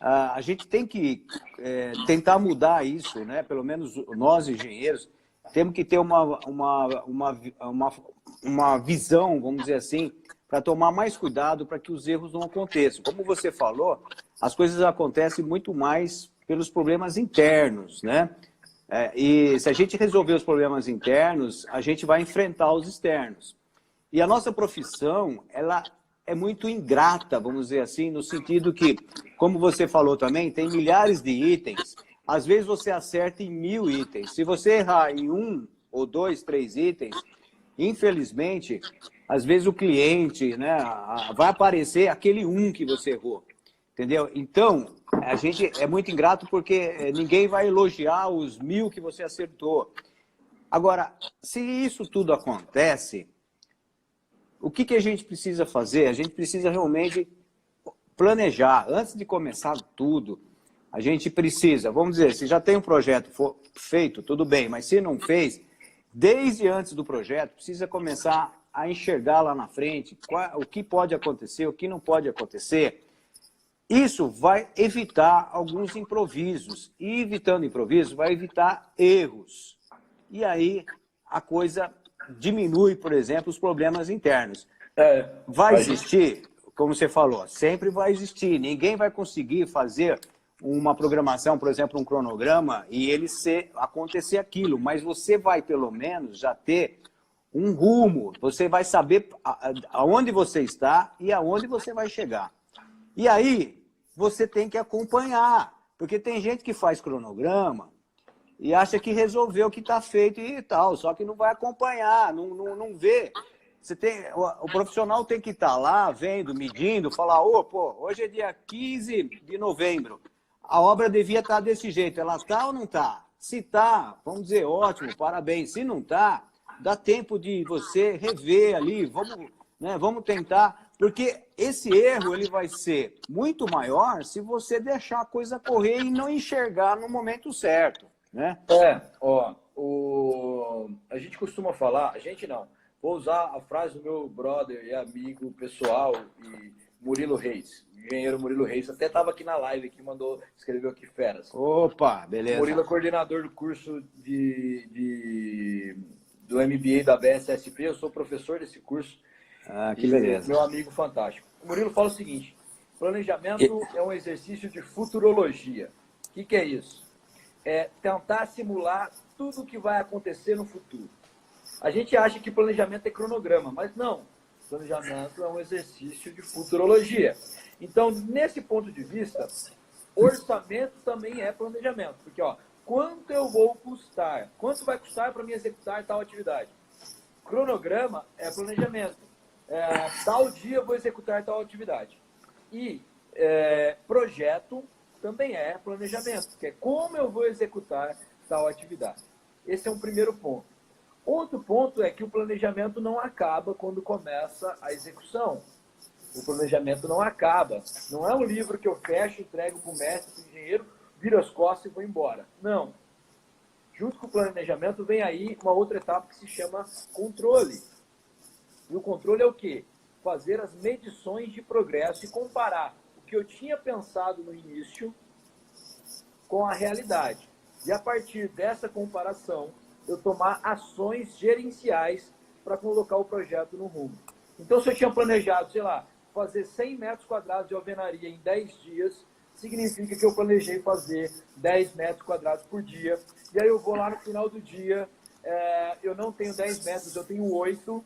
Speaker 1: a gente tem que tentar mudar isso, né? Pelo menos nós, engenheiros, temos que ter uma visão, vamos dizer assim, para tomar mais cuidado para que os erros não aconteçam. Como você falou, as coisas acontecem muito mais pelos problemas internos, né? E se a gente resolver os problemas internos, a gente vai enfrentar os externos. E a nossa profissão, ela é muito ingrata, vamos dizer assim, no sentido que, como você falou também, tem milhares de itens. Às vezes você acerta em 1000 itens. Se você errar em 1 ou 2, 3 itens, infelizmente, às vezes o cliente, né, vai aparecer aquele 1 que você errou. Entendeu? Então, a gente é muito ingrato porque ninguém vai elogiar os 1000 que você acertou. Agora, se isso tudo acontece, o que a gente precisa fazer? A gente precisa realmente planejar. Antes de começar tudo, a gente precisa, vamos dizer, se já tem um projeto feito, tudo bem, mas se não fez, desde antes do projeto, precisa começar a enxergar lá na frente o que pode acontecer, o que não pode acontecer. Isso vai evitar alguns improvisos. E evitando improvisos, vai evitar erros. E aí a coisa diminui, por exemplo, os problemas internos. Vai existir, como você falou, sempre vai existir. Ninguém vai conseguir fazer uma programação, por exemplo, um cronograma, e ele acontecer aquilo. Mas você vai, pelo menos, já ter um rumo. Você vai saber aonde você está e aonde você vai chegar. E aí, você tem que acompanhar. Porque tem gente que faz cronograma e acha que resolveu o que está feito e tal, só que não vai acompanhar, não vê. O profissional tem que estar lá, vendo, medindo, falar, hoje é dia 15 de novembro, a obra devia estar desse jeito, ela está ou não está? Se está, vamos dizer, ótimo, parabéns. Se não está, dá tempo de você rever ali, vamos tentar, porque esse erro ele vai ser muito maior se você deixar a coisa correr e não enxergar no momento certo. Né?
Speaker 2: A gente costuma falar, a gente não, vou usar a frase do meu brother e amigo pessoal, Murilo Reis, engenheiro Murilo Reis, até estava aqui na live, que escreveu aqui feras.
Speaker 1: Opa, beleza.
Speaker 2: Murilo é coordenador do curso do MBA da BSSP, eu sou professor desse curso.
Speaker 1: Que beleza.
Speaker 2: Meu amigo fantástico. O Murilo fala o seguinte, Planejamento é um exercício de futurologia. O que é isso? É tentar simular tudo o que vai acontecer no futuro. A gente acha que planejamento é cronograma, mas não. Planejamento é um exercício de futurologia. Então, nesse ponto de vista, orçamento também é planejamento. Porque, ó, quanto eu vou custar? Quanto vai custar para me executar tal atividade? Cronograma é planejamento. Tal dia eu vou executar tal atividade. E projeto também é planejamento, que é como eu vou executar tal atividade. Esse é um primeiro ponto. Outro ponto é que o planejamento não acaba quando começa a execução. O planejamento não acaba. Não é um livro que eu fecho, entrego para o mestre, para o engenheiro, viro as costas e vou embora. Não. Junto com o planejamento vem aí uma outra etapa que se chama controle. E o controle é o quê? Fazer as medições de progresso e comparar o que eu tinha pensado no início com a realidade. E a partir dessa comparação, eu tomar ações gerenciais para colocar o projeto no rumo. Então, se eu tinha planejado, sei lá, fazer 100 metros quadrados de alvenaria em 10 dias, significa que eu planejei fazer 10 metros quadrados por dia. E aí eu vou lá no final do dia, eu não tenho 10 metros, eu tenho 8.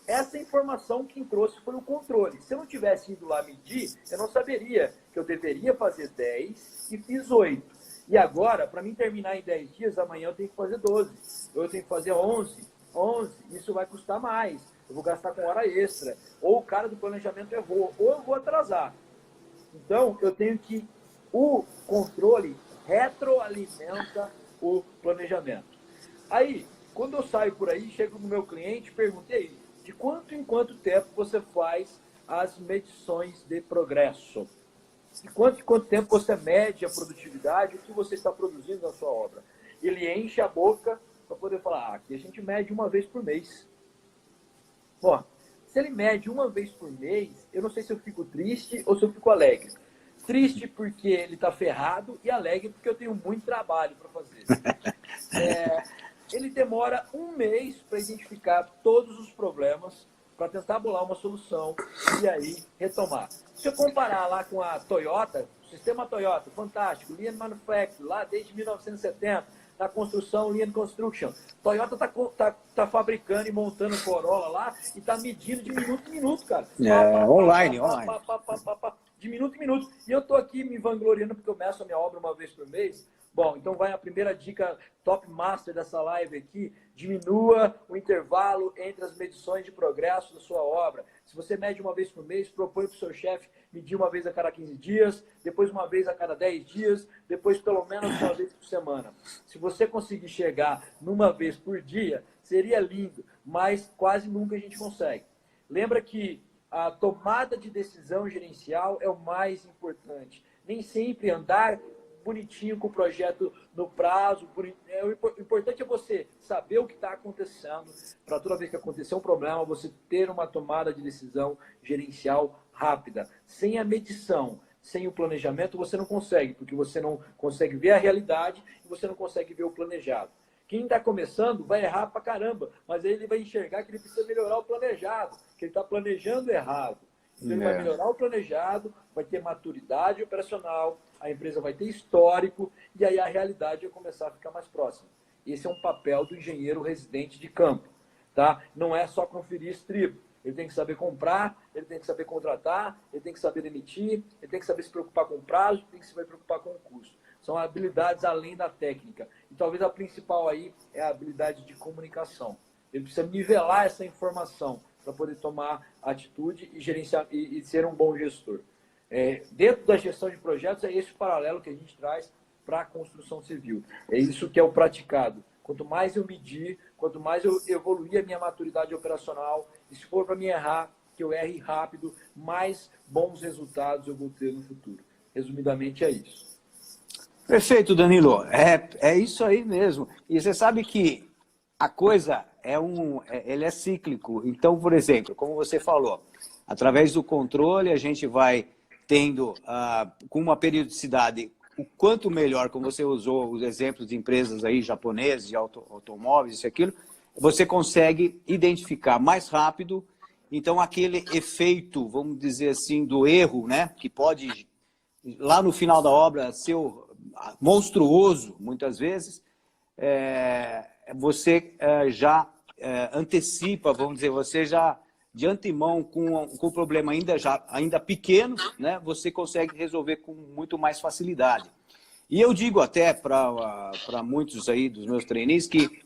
Speaker 2: Essa informação quem trouxe foi o controle. Se eu não tivesse ido lá medir, eu não saberia que eu deveria fazer 10 e fiz 8. E agora, para mim terminar em 10 dias, amanhã eu tenho que fazer 12. Ou eu tenho que fazer 11. Isso vai custar mais. Eu vou gastar com hora extra. Ou o cara do planejamento errou. Ou eu vou atrasar. Então, eu tenho que... O controle retroalimenta o planejamento. Aí, quando eu saio por aí, chego no meu cliente e perguntei de quanto em quanto tempo você faz as medições de progresso. De quanto em quanto tempo você mede a produtividade, o que você está produzindo na sua obra. Ele enche a boca para poder falar, aqui a gente mede uma vez por mês. Bom, se ele mede uma vez por mês, eu não sei se eu fico triste ou se eu fico alegre. Triste porque ele está ferrado e alegre porque eu tenho muito trabalho para fazer. Ele demora um mês para identificar todos os problemas, para tentar bolar uma solução e aí retomar. Se eu comparar lá com a Toyota, o sistema Toyota, fantástico, Lean Manufacturing, lá desde 1970, na construção Lean Construction. Toyota tá fabricando e montando Corolla lá e tá medindo de minuto em minuto, cara.
Speaker 1: Online.
Speaker 2: De minuto em minuto. E eu tô aqui me vangloriando porque eu meço a minha obra uma vez por mês. Bom, então vai a primeira dica top master dessa live aqui. Diminua o intervalo entre as medições de progresso da sua obra. Se você mede uma vez por mês, propõe para o seu chefe medir uma vez a cada 15 dias, depois uma vez a cada 10 dias, depois pelo menos uma vez por semana. Se você conseguir chegar numa vez por dia, seria lindo, mas quase nunca a gente consegue. Lembra que a tomada de decisão gerencial é o mais importante. Nem sempre andar bonitinho com o projeto no prazo. O importante é você saber o que está acontecendo, para toda vez que acontecer um problema, você ter uma tomada de decisão gerencial rápida. Sem a medição, sem o planejamento, você não consegue, porque você não consegue ver a realidade e você não consegue ver o planejado. Quem está começando vai errar pra caramba, mas aí ele vai enxergar que ele precisa melhorar o planejado, que ele está planejando errado. Então ele vai melhorar o planejado, vai ter maturidade operacional, a empresa vai ter histórico e aí a realidade vai começar a ficar mais próxima. Esse é um papel do engenheiro residente de campo. Tá? Não é só conferir estribo. Ele tem que saber comprar, ele tem que saber contratar, ele tem que saber demitir, ele tem que saber se preocupar com o prazo, tem que se preocupar com o custo. São habilidades além da técnica. E talvez a principal aí é a habilidade de comunicação. Ele precisa nivelar essa informação para poder tomar atitude e gerenciar e ser um bom gestor. Dentro da gestão de projetos, é esse o paralelo que a gente traz para a construção civil. É isso que é o praticado. Quanto mais eu medir, quanto mais eu evoluir a minha maturidade operacional, e se for para mim errar, que eu erre rápido, mais bons resultados eu vou ter no futuro. Resumidamente, é isso.
Speaker 1: Perfeito, Danilo. É isso aí mesmo. E você sabe que a coisa ele é cíclico. Então, por exemplo, como você falou, através do controle a gente vai tendo, com uma periodicidade, o quanto melhor, como você usou os exemplos de empresas aí japonesas, de automóveis, isso e aquilo, você consegue identificar mais rápido Então, aquele efeito, vamos dizer assim, do erro, né, que pode, lá no final da obra, ser monstruoso, muitas vezes, você já antecipa, vamos dizer, você já, de antemão, com o problema ainda pequeno, né, você consegue resolver com muito mais facilidade. E eu digo até para muitos aí dos meus trainees que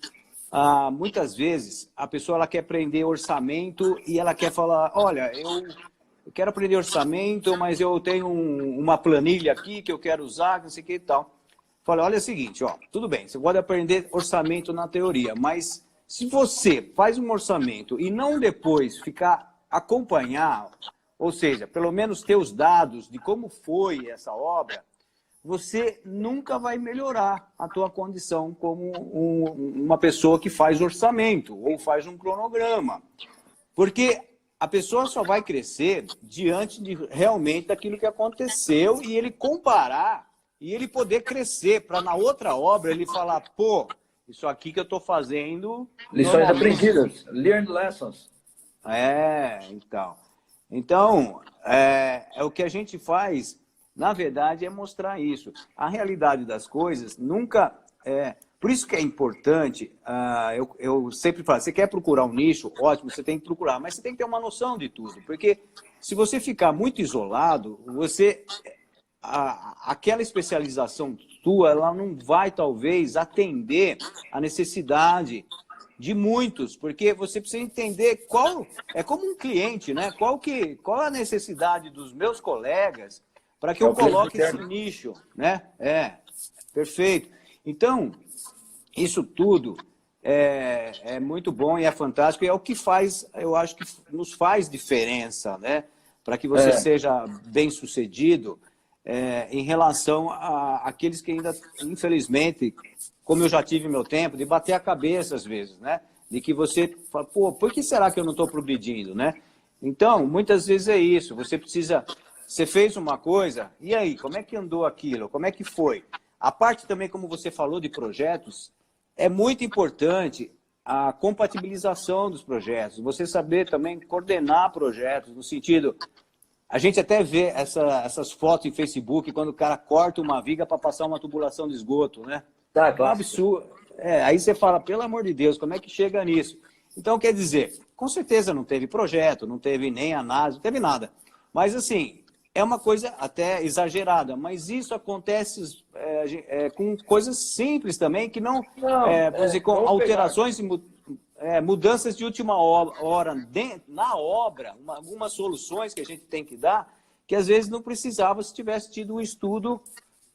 Speaker 1: muitas vezes a pessoa ela quer aprender orçamento e ela quer falar, olha, eu quero aprender orçamento, mas eu tenho uma planilha aqui que eu quero usar, não sei o que e tal. Falei, olha o seguinte, ó, tudo bem, você pode aprender orçamento na teoria, mas se você faz um orçamento e não depois ficar acompanhar, ou seja, pelo menos ter os dados de como foi essa obra, você nunca vai melhorar a tua condição como uma pessoa que faz orçamento ou faz um cronograma. Porque a pessoa só vai crescer diante de realmente daquilo que aconteceu e ele comparar e ele poder crescer para na outra obra ele falar, pô, isso aqui que eu estou fazendo...
Speaker 2: Lições aprendidas, learned lessons.
Speaker 1: Então, é o que a gente faz, na verdade, é mostrar isso. A realidade das coisas nunca... Por isso que é importante, eu sempre falo, você quer procurar um nicho, ótimo, você tem que procurar, mas você tem que ter uma noção de tudo, porque se você ficar muito isolado, aquela especialização tua, ela não vai, talvez, atender a necessidade de muitos, porque você precisa entender é como um cliente, né? Qual a necessidade dos meus colegas para que eu coloque esse nicho, né? Perfeito. Então, isso tudo é muito bom e é fantástico e é o que faz, eu acho que nos faz diferença, né? Para que você seja bem-sucedido em relação àqueles que ainda, infelizmente, como eu já tive meu tempo, de bater a cabeça às vezes, né? De que você fala, pô, por que será que eu não estou progredindo, né? Então, muitas vezes é isso, você fez uma coisa, e aí, como é que andou aquilo? Como é que foi? A parte também, como você falou, de projetos, é muito importante a compatibilização dos projetos, você saber também coordenar projetos, no sentido... A gente até vê essas fotos em Facebook, quando o cara corta uma viga para passar uma tubulação de esgoto, né?
Speaker 2: Tá,
Speaker 1: É um absurdo. Aí você fala, pelo amor de Deus, como é que chega nisso? Então, quer dizer, com certeza não teve projeto, não teve nem análise, não teve nada. Mas, assim, é uma coisa até exagerada, mas isso acontece com coisas simples também, que não, por exemplo, com alterações e mudanças de última hora na obra, algumas soluções que a gente tem que dar, que às vezes não precisava se tivesse tido um estudo,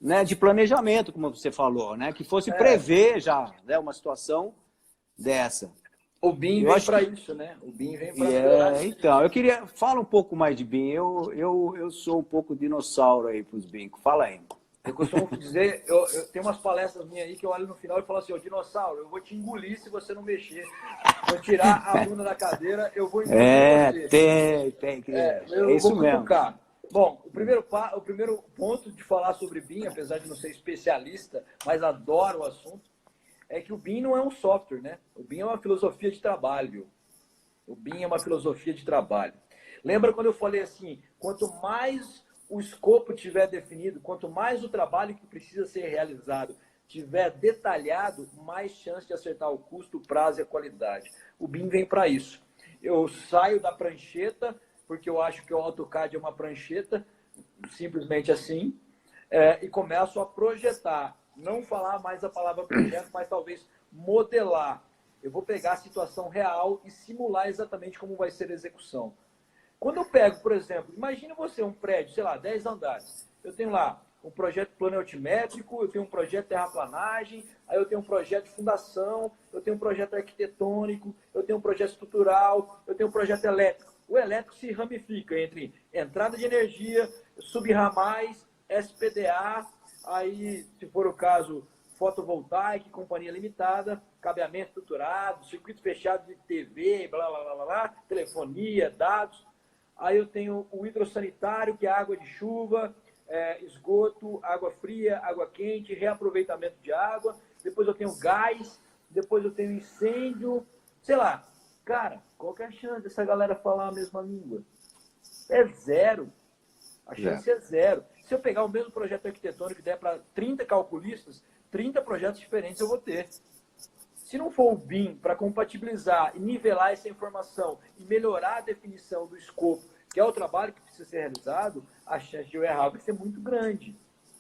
Speaker 1: né, de planejamento, como você falou, né, que fosse prever já, né, uma situação dessa.
Speaker 2: O BIM vem para isso, né? O BIM vem para melhorar.
Speaker 1: Então, eu queria... Fala um pouco mais de BIM. Eu sou um pouco dinossauro aí para os BIM. Fala aí.
Speaker 2: Eu costumo dizer, eu tenho umas palestras minhas aí que eu olho no final e falo assim, ô dinossauro, eu vou te engolir se você não mexer. Vou tirar a bunda da cadeira, eu vou engolir você.
Speaker 1: Tem.
Speaker 2: Eu
Speaker 1: isso
Speaker 2: vou
Speaker 1: mesmo.
Speaker 2: cutucar. Bom, o primeiro ponto de falar sobre BIM, apesar de não ser especialista, mas adoro o assunto, é que o BIM não é um software, né? O BIM é uma filosofia de trabalho. O BIM é uma filosofia de trabalho. Lembra quando eu falei assim, quanto mais o escopo tiver definido, quanto mais o trabalho que precisa ser realizado tiver detalhado, mais chance de acertar o custo, o prazo e a qualidade. O BIM vem para isso. Eu saio da prancheta, porque eu acho que o AutoCAD é uma prancheta, simplesmente assim, e começo a projetar. Não falar mais a palavra projeto, mas talvez modelar. Eu vou pegar a situação real e simular exatamente como vai ser a execução. Quando eu pego, por exemplo, imagine você um prédio, sei lá, 10 andares. Eu tenho lá um projeto plano altimétrico, eu tenho um projeto de terraplanagem, aí eu tenho um projeto de fundação, eu tenho um projeto arquitetônico, eu tenho um projeto estrutural, eu tenho um projeto elétrico. O elétrico se ramifica entre entrada de energia, subramais, SPDA, aí, se for o caso, fotovoltaica, companhia limitada, cabeamento estruturado, circuito fechado de TV, blá, blá, blá, blá, telefonia, dados. Aí eu tenho o hidrossanitário, que é água de chuva, esgoto, água fria, água quente, reaproveitamento de água. Depois eu tenho gás, depois eu tenho incêndio, sei lá. Cara, qual que é a chance dessa galera falar a mesma língua? É zero. A chance é zero. Se eu pegar o mesmo projeto arquitetônico e der para 30 calculistas, 30 projetos diferentes eu vou ter. Se não for o BIM para compatibilizar e nivelar essa informação e melhorar a definição do escopo, que é o trabalho que precisa ser realizado, a chance de eu errar vai ser muito grande.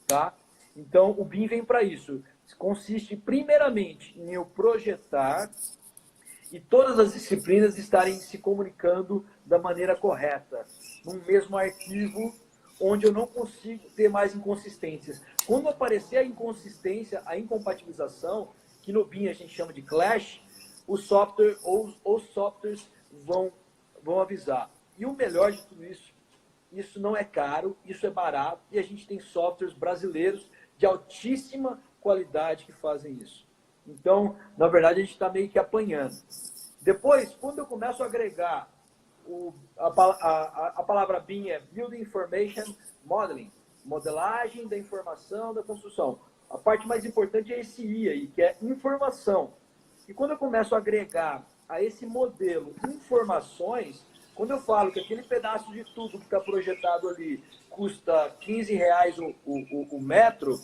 Speaker 2: Tá? Então, o BIM vem para isso. Consiste, primeiramente, em eu projetar e todas as disciplinas estarem se comunicando da maneira correta, num mesmo arquivo, onde eu não consigo ter mais inconsistências. Quando aparecer a inconsistência, a incompatibilização, que no BIM a gente chama de clash, o software ou os softwares vão avisar. E o melhor de tudo isso, isso não é caro, isso é barato, e a gente tem softwares brasileiros de altíssima qualidade que fazem isso. Então, na verdade, a gente está meio que apanhando. Depois, quando eu começo a agregar, a palavra BIM é Building Information Modeling, modelagem da informação da construção. A parte mais importante é esse I aí, que é informação. E quando eu começo a agregar a esse modelo informações, quando eu falo que aquele pedaço de tubo que está projetado ali custa R$ 15 o metro,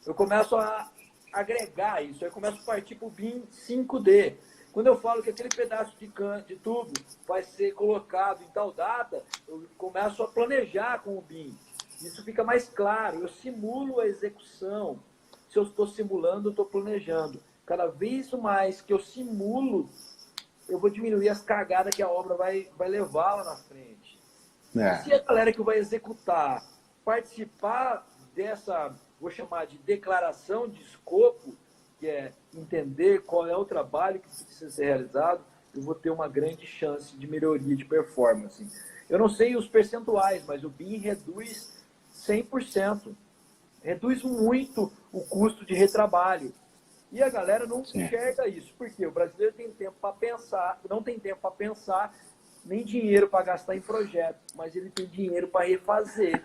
Speaker 2: eu começo a agregar isso, eu começo a partir para o BIM 5D. Quando eu falo que aquele pedaço de tubo vai ser colocado em tal data, eu começo a planejar com o BIM. Isso fica mais claro, eu simulo a execução. Se eu estou simulando, eu estou planejando. Cada vez mais que eu simulo, eu vou diminuir as cagadas que a obra vai levar lá na frente. E se a galera que vai executar participar dessa, vou chamar de declaração de escopo, que é entender qual é o trabalho que precisa ser realizado, eu vou ter uma grande chance de melhoria de performance. Eu não sei os percentuais, mas o BIM reduz 100%. Reduz muito o custo de retrabalho. E a galera não enxerga isso. Porque o brasileiro tem tempo para pensar, não tem tempo para pensar, nem dinheiro para gastar em projeto, mas ele tem dinheiro para refazer.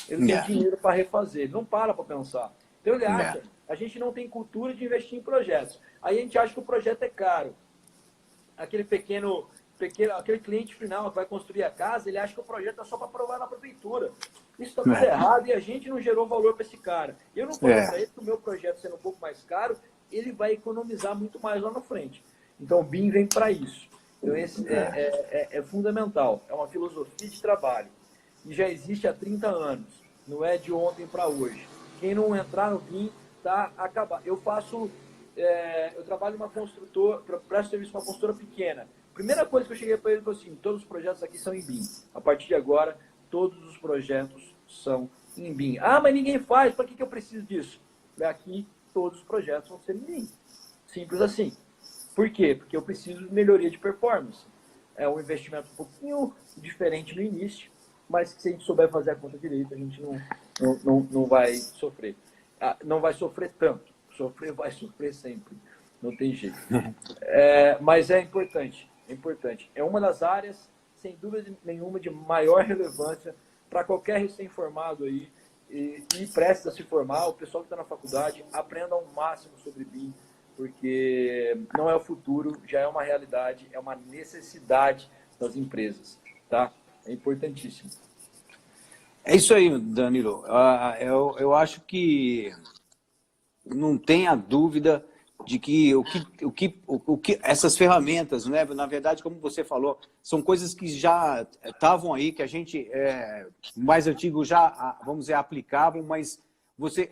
Speaker 2: Ele tem dinheiro para refazer. Ele não para pensar. Então ele acha, a gente não tem cultura de investir em projetos. Aí a gente acha que o projeto é caro. Aquele aquele cliente final que vai construir a casa, ele acha que o projeto é só para aprovar na prefeitura. Isso está tudo errado e a gente não gerou valor para esse cara. Eu não falei para ele que o meu projeto sendo um pouco mais caro, ele vai economizar muito mais lá na frente. Então o BIM vem para isso. Então esse é fundamental. É uma filosofia de trabalho. E já existe há 30 anos. Não é de ontem para hoje. Quem não entrar no BIM está acabado. Eu trabalho numa construtora, presto serviço para uma construtora pequena. Primeira coisa que eu cheguei para ele foi assim: todos os projetos aqui são em BIM. A partir de agora, todos os projetos são em BIM. Ah, mas ninguém faz, para que eu preciso disso? Aqui, todos os projetos vão ser em BIM. Simples assim. Por quê? Porque eu preciso de melhoria de performance. É um investimento um pouquinho diferente no início, mas que se a gente souber fazer a conta direito, a gente não vai sofrer. Não vai sofrer tanto. Vai sofrer sempre. Não tem jeito. Mas é importante. É importante. É uma das áreas, sem dúvida nenhuma, de maior relevância para qualquer recém-formado aí. E presta a se formar, o pessoal que está na faculdade, aprenda ao máximo sobre BIM, porque não é o futuro, já é uma realidade, é uma necessidade das empresas. Tá? É importantíssimo.
Speaker 1: É isso aí, Danilo. Eu acho que não tenha dúvida de que essas ferramentas, né, na verdade, como você falou, são coisas que já estavam aí, que a gente, mais antigo, já, vamos dizer, aplicavam, mas você,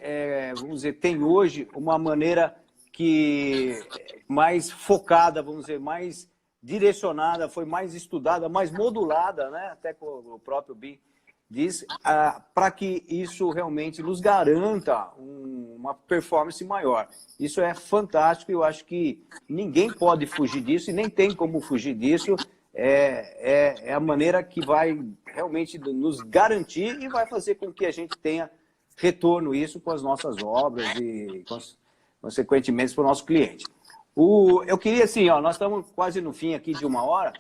Speaker 1: vamos dizer, tem hoje uma maneira que mais focada, vamos dizer, mais direcionada, foi mais estudada, mais modulada, né, até com o próprio BIM diz, para que isso realmente nos garanta uma performance maior. Isso é fantástico e eu acho que ninguém pode fugir disso e nem tem como fugir disso. É a maneira que vai realmente nos garantir e vai fazer com que a gente tenha retorno isso com as nossas obras e, consequentemente, para o nosso cliente. Eu queria, assim, nós estamos quase no fim aqui de 1 hora.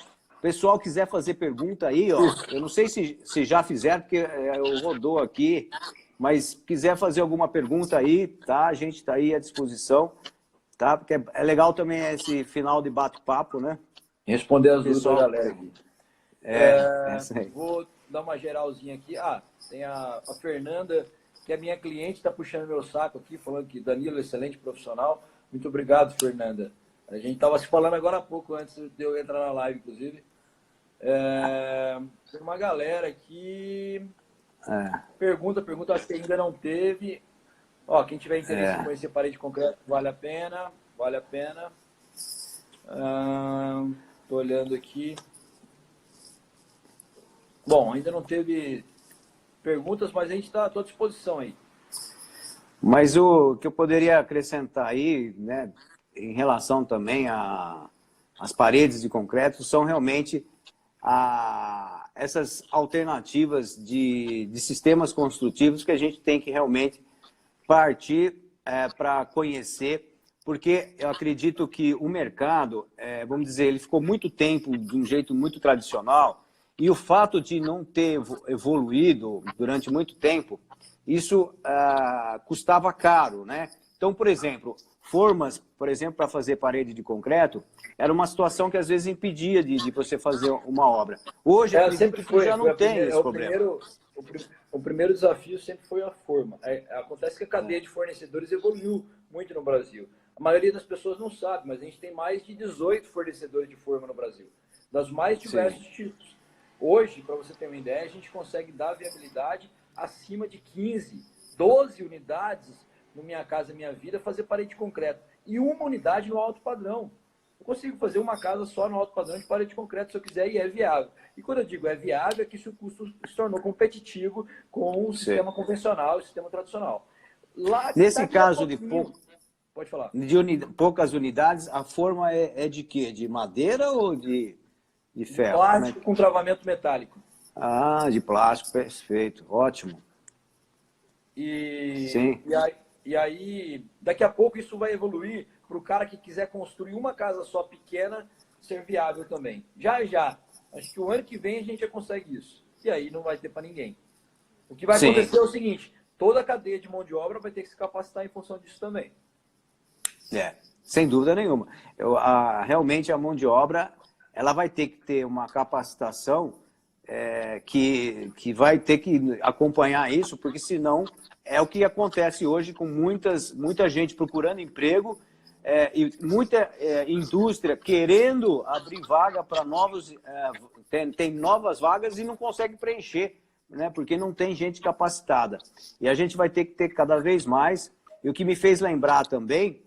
Speaker 1: Pessoal quiser fazer pergunta aí, eu não sei se já fizeram, porque eu rodou aqui, mas quiser fazer alguma pergunta aí, tá? A gente está aí à disposição, tá? Porque é legal também esse final de bate-papo, né?
Speaker 2: Responder as dúvidas da
Speaker 1: Pessoal,
Speaker 2: galera aqui.
Speaker 1: isso aí.
Speaker 2: Vou dar uma geralzinha aqui. Tem a Fernanda, que é minha cliente, está puxando meu saco aqui, falando que Danilo é excelente profissional. Muito obrigado, Fernanda. A gente estava se falando agora há pouco, antes de eu entrar na live, inclusive. Tem uma galera aqui... Pergunta, acho que ainda não teve. Quem tiver interesse em conhecer parede de concreto, vale a pena. Vale a pena. Estou olhando aqui. Bom, ainda não teve perguntas, mas a gente está à tua disposição aí.
Speaker 1: Mas o que eu poderia acrescentar aí, né, em relação também às paredes de concreto, são realmente essas alternativas de sistemas construtivos que a gente tem que realmente partir para conhecer, porque eu acredito que o mercado, vamos dizer, ele ficou muito tempo de um jeito muito tradicional, e o fato de não ter evoluído durante muito tempo, isso custava caro, né? Então, por exemplo, formas, por exemplo, para fazer parede de concreto, era uma situação que às vezes impedia de você fazer uma obra. Hoje,
Speaker 2: sempre foi,
Speaker 1: já não tem esse problema.
Speaker 2: O primeiro desafio sempre foi a forma. Acontece que a cadeia de fornecedores evoluiu muito no Brasil. A maioria das pessoas não sabe, mas a gente tem mais de 18 fornecedores de forma no Brasil, das mais diversos tipos. Hoje, para você ter uma ideia, a gente consegue dar viabilidade acima de 15, 12 unidades no Minha Casa Minha Vida, fazer parede de concreto. E uma unidade no alto padrão. Eu consigo fazer uma casa só no alto padrão de parede de concreto se eu quiser, e é viável. E quando eu digo é viável, é que o custo se tornou competitivo com o sistema convencional, o sistema tradicional.
Speaker 1: Nesse caso
Speaker 2: pode falar.
Speaker 1: De poucas unidades, a forma é de quê? De madeira ou de ferro?
Speaker 2: Plástico com travamento metálico.
Speaker 1: De plástico, perfeito, ótimo.
Speaker 2: Sim. E aí, daqui a pouco isso vai evoluir para o cara que quiser construir uma casa só pequena ser viável também. Já. Acho que o ano que vem a gente já consegue isso. E aí não vai ter para ninguém. O que vai acontecer é o seguinte, toda a cadeia de mão de obra vai ter que se capacitar em função disso também.
Speaker 1: Sem dúvida nenhuma. Realmente a mão de obra, ela vai ter que ter uma capacitação que vai ter que acompanhar isso, porque senão é o que acontece hoje com muita gente procurando emprego e muita indústria querendo abrir vaga para novos... tem novas vagas e não consegue preencher, né, porque não tem gente capacitada. E a gente vai ter que ter cada vez mais. E o que me fez lembrar também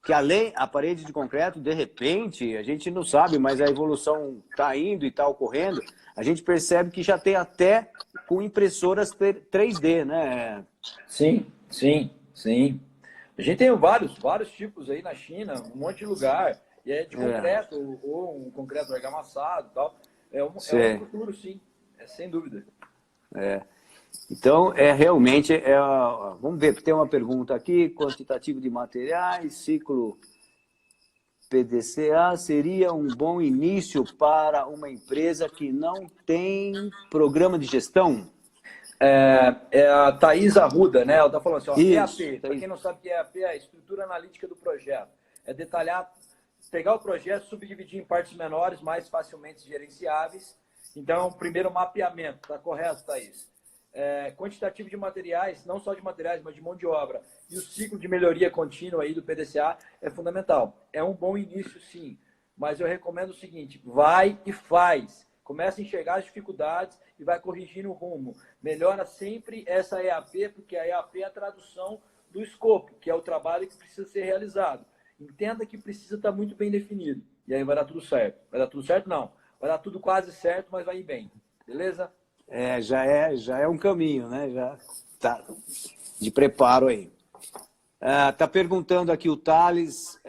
Speaker 1: que além a parede de concreto, de repente, a gente não sabe, mas a evolução está indo e está ocorrendo, a gente percebe que já tem até com impressoras 3D, né?
Speaker 2: Sim. A gente tem vários tipos aí na China, um monte de lugar, e é de concreto, ou um concreto argamassado e tal. É um futuro, sim, sem dúvida.
Speaker 1: Então, realmente, vamos ver, tem uma pergunta aqui, quantitativo de materiais, ciclo PDCA seria um bom início para uma empresa que não tem programa de gestão?
Speaker 2: É a Thaís Arruda, né? Ela está falando assim, EAP, para quem não sabe o que é EAP, é a estrutura analítica do projeto. É detalhar, pegar o projeto, subdividir em partes menores, mais facilmente gerenciáveis. Então, primeiro mapeamento, está correto, Thaís? Quantitativo de materiais, não só de materiais, mas de mão de obra, e o ciclo de melhoria contínua aí do PDCA é fundamental. É um bom início, sim, mas eu recomendo o seguinte, vai e faz. Começa a enxergar as dificuldades e vai corrigindo o rumo. Melhora sempre essa EAP, porque a EAP é a tradução do escopo, que é o trabalho que precisa ser realizado. Entenda que precisa estar muito bem definido, e aí vai dar tudo certo. Vai dar tudo certo? Não. Vai dar tudo quase certo, mas vai ir bem. Beleza?
Speaker 1: Já é um caminho, né? Já tá de preparo aí. Tá perguntando aqui o Thales,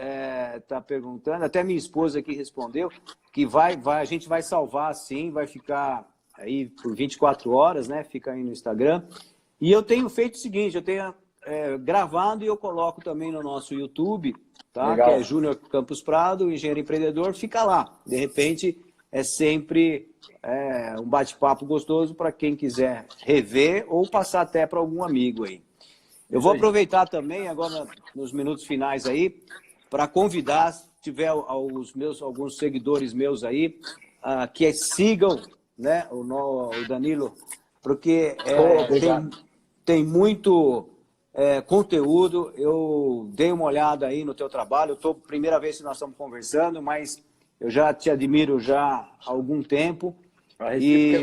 Speaker 1: tá perguntando, até minha esposa aqui respondeu, que a gente vai salvar sim, vai ficar aí por 24 horas, né? Fica aí no Instagram. E eu tenho feito o seguinte, eu tenho gravado e eu coloco também no nosso YouTube, tá?
Speaker 2: Legal.
Speaker 1: Que é Júnior Campos Prado, engenheiro empreendedor, fica lá. De repente, é sempre um bate-papo gostoso para quem quiser rever ou passar até para algum amigo aí. Eu vou aproveitar também, agora nos minutos finais aí, para convidar, tiver alguns seguidores meus aí, que sigam, né, o Danilo, porque tem muito conteúdo. Eu dei uma olhada aí no teu trabalho. Primeira vez que nós estamos conversando, mas eu já te admiro já há algum tempo. E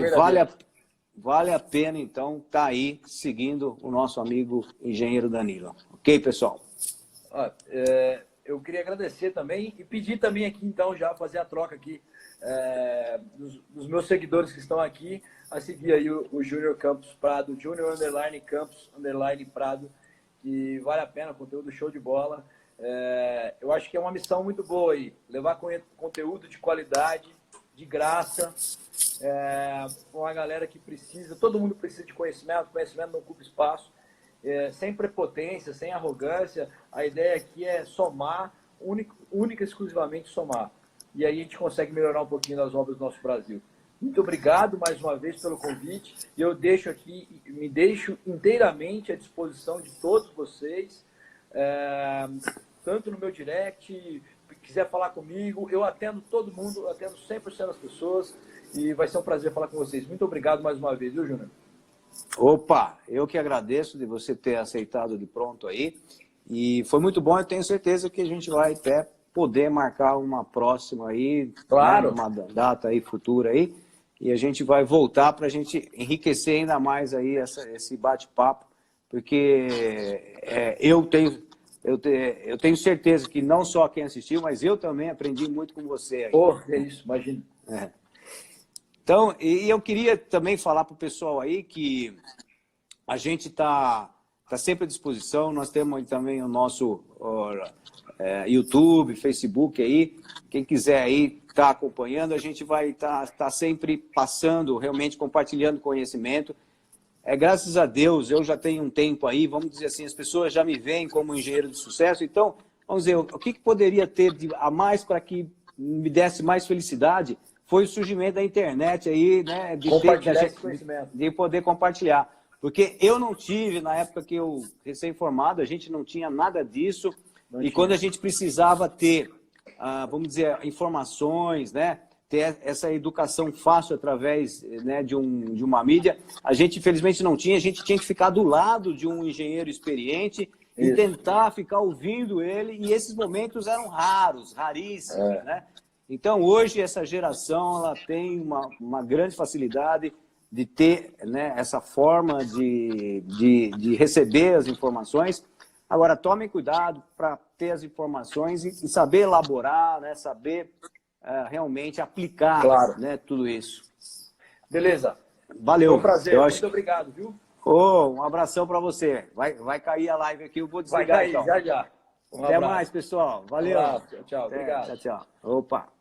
Speaker 1: vale a pena, então, estar aí seguindo o nosso amigo engenheiro Danilo. Ok, pessoal?
Speaker 2: Eu queria agradecer também e pedir também aqui, então, já fazer a troca aqui dos meus seguidores que estão aqui, a seguir aí o Júnior Campos Prado, Júnior Campos Prado, que vale a pena, conteúdo show de bola. Eu acho que é uma missão muito boa aí, levar conteúdo de qualidade, de graça, com a galera que precisa, todo mundo precisa de conhecimento não ocupa espaço, sem prepotência, sem arrogância. A ideia aqui é somar, única e exclusivamente somar. E aí a gente consegue melhorar um pouquinho das obras do nosso Brasil. Muito obrigado mais uma vez pelo convite. Eu me deixo inteiramente à disposição de todos vocês, tanto no meu direct, quiser falar comigo, eu atendo todo mundo, atendo 100% das pessoas e vai ser um prazer falar com vocês. Muito obrigado mais uma vez, viu, Júnior?
Speaker 1: Opa, eu que agradeço de você ter aceitado de pronto aí. E foi muito bom, eu tenho certeza que a gente vai até poder marcar uma próxima aí,
Speaker 2: claro,
Speaker 1: né, uma data aí futura aí, e a gente vai voltar para a gente enriquecer ainda mais aí esse bate-papo, porque eu tenho certeza que não só quem assistiu, mas eu também aprendi muito com você aí.
Speaker 2: É isso, imagina.
Speaker 1: Então, e eu queria também falar para o pessoal aí que a gente está sempre à disposição. Nós temos também o nosso YouTube, Facebook aí. Quem quiser aí estar acompanhando, a gente vai estar sempre passando, realmente compartilhando conhecimento. Graças a Deus, eu já tenho um tempo aí, vamos dizer assim, as pessoas já me veem como engenheiro de sucesso. Então, vamos dizer, o que poderia ter a mais para que me desse mais felicidade? Foi o surgimento da internet aí, né? De poder compartilhar. Porque eu não tive, na época que eu recém-formado, a gente não tinha nada disso. Quando a gente precisava ter, vamos dizer, informações, né? Ter essa educação fácil através, né, de uma mídia, a gente infelizmente não tinha. A gente tinha que ficar do lado de um engenheiro experiente e tentar ficar ouvindo ele. E esses momentos eram raríssimos, né? Então, hoje, essa geração ela tem uma grande facilidade de ter, né, essa forma de receber as informações. Agora, tomem cuidado para ter as informações e saber elaborar, né, saber realmente aplicar, né, tudo isso.
Speaker 2: Beleza.
Speaker 1: Valeu.
Speaker 2: Foi um prazer. Muito obrigado, viu?
Speaker 1: Um abração para você. Vai cair a live aqui, eu vou desligar.
Speaker 2: Vai cair, então. Já.
Speaker 1: Até mais, pessoal. Valeu.
Speaker 2: Tchau. Obrigado.
Speaker 1: Tchau. Opa.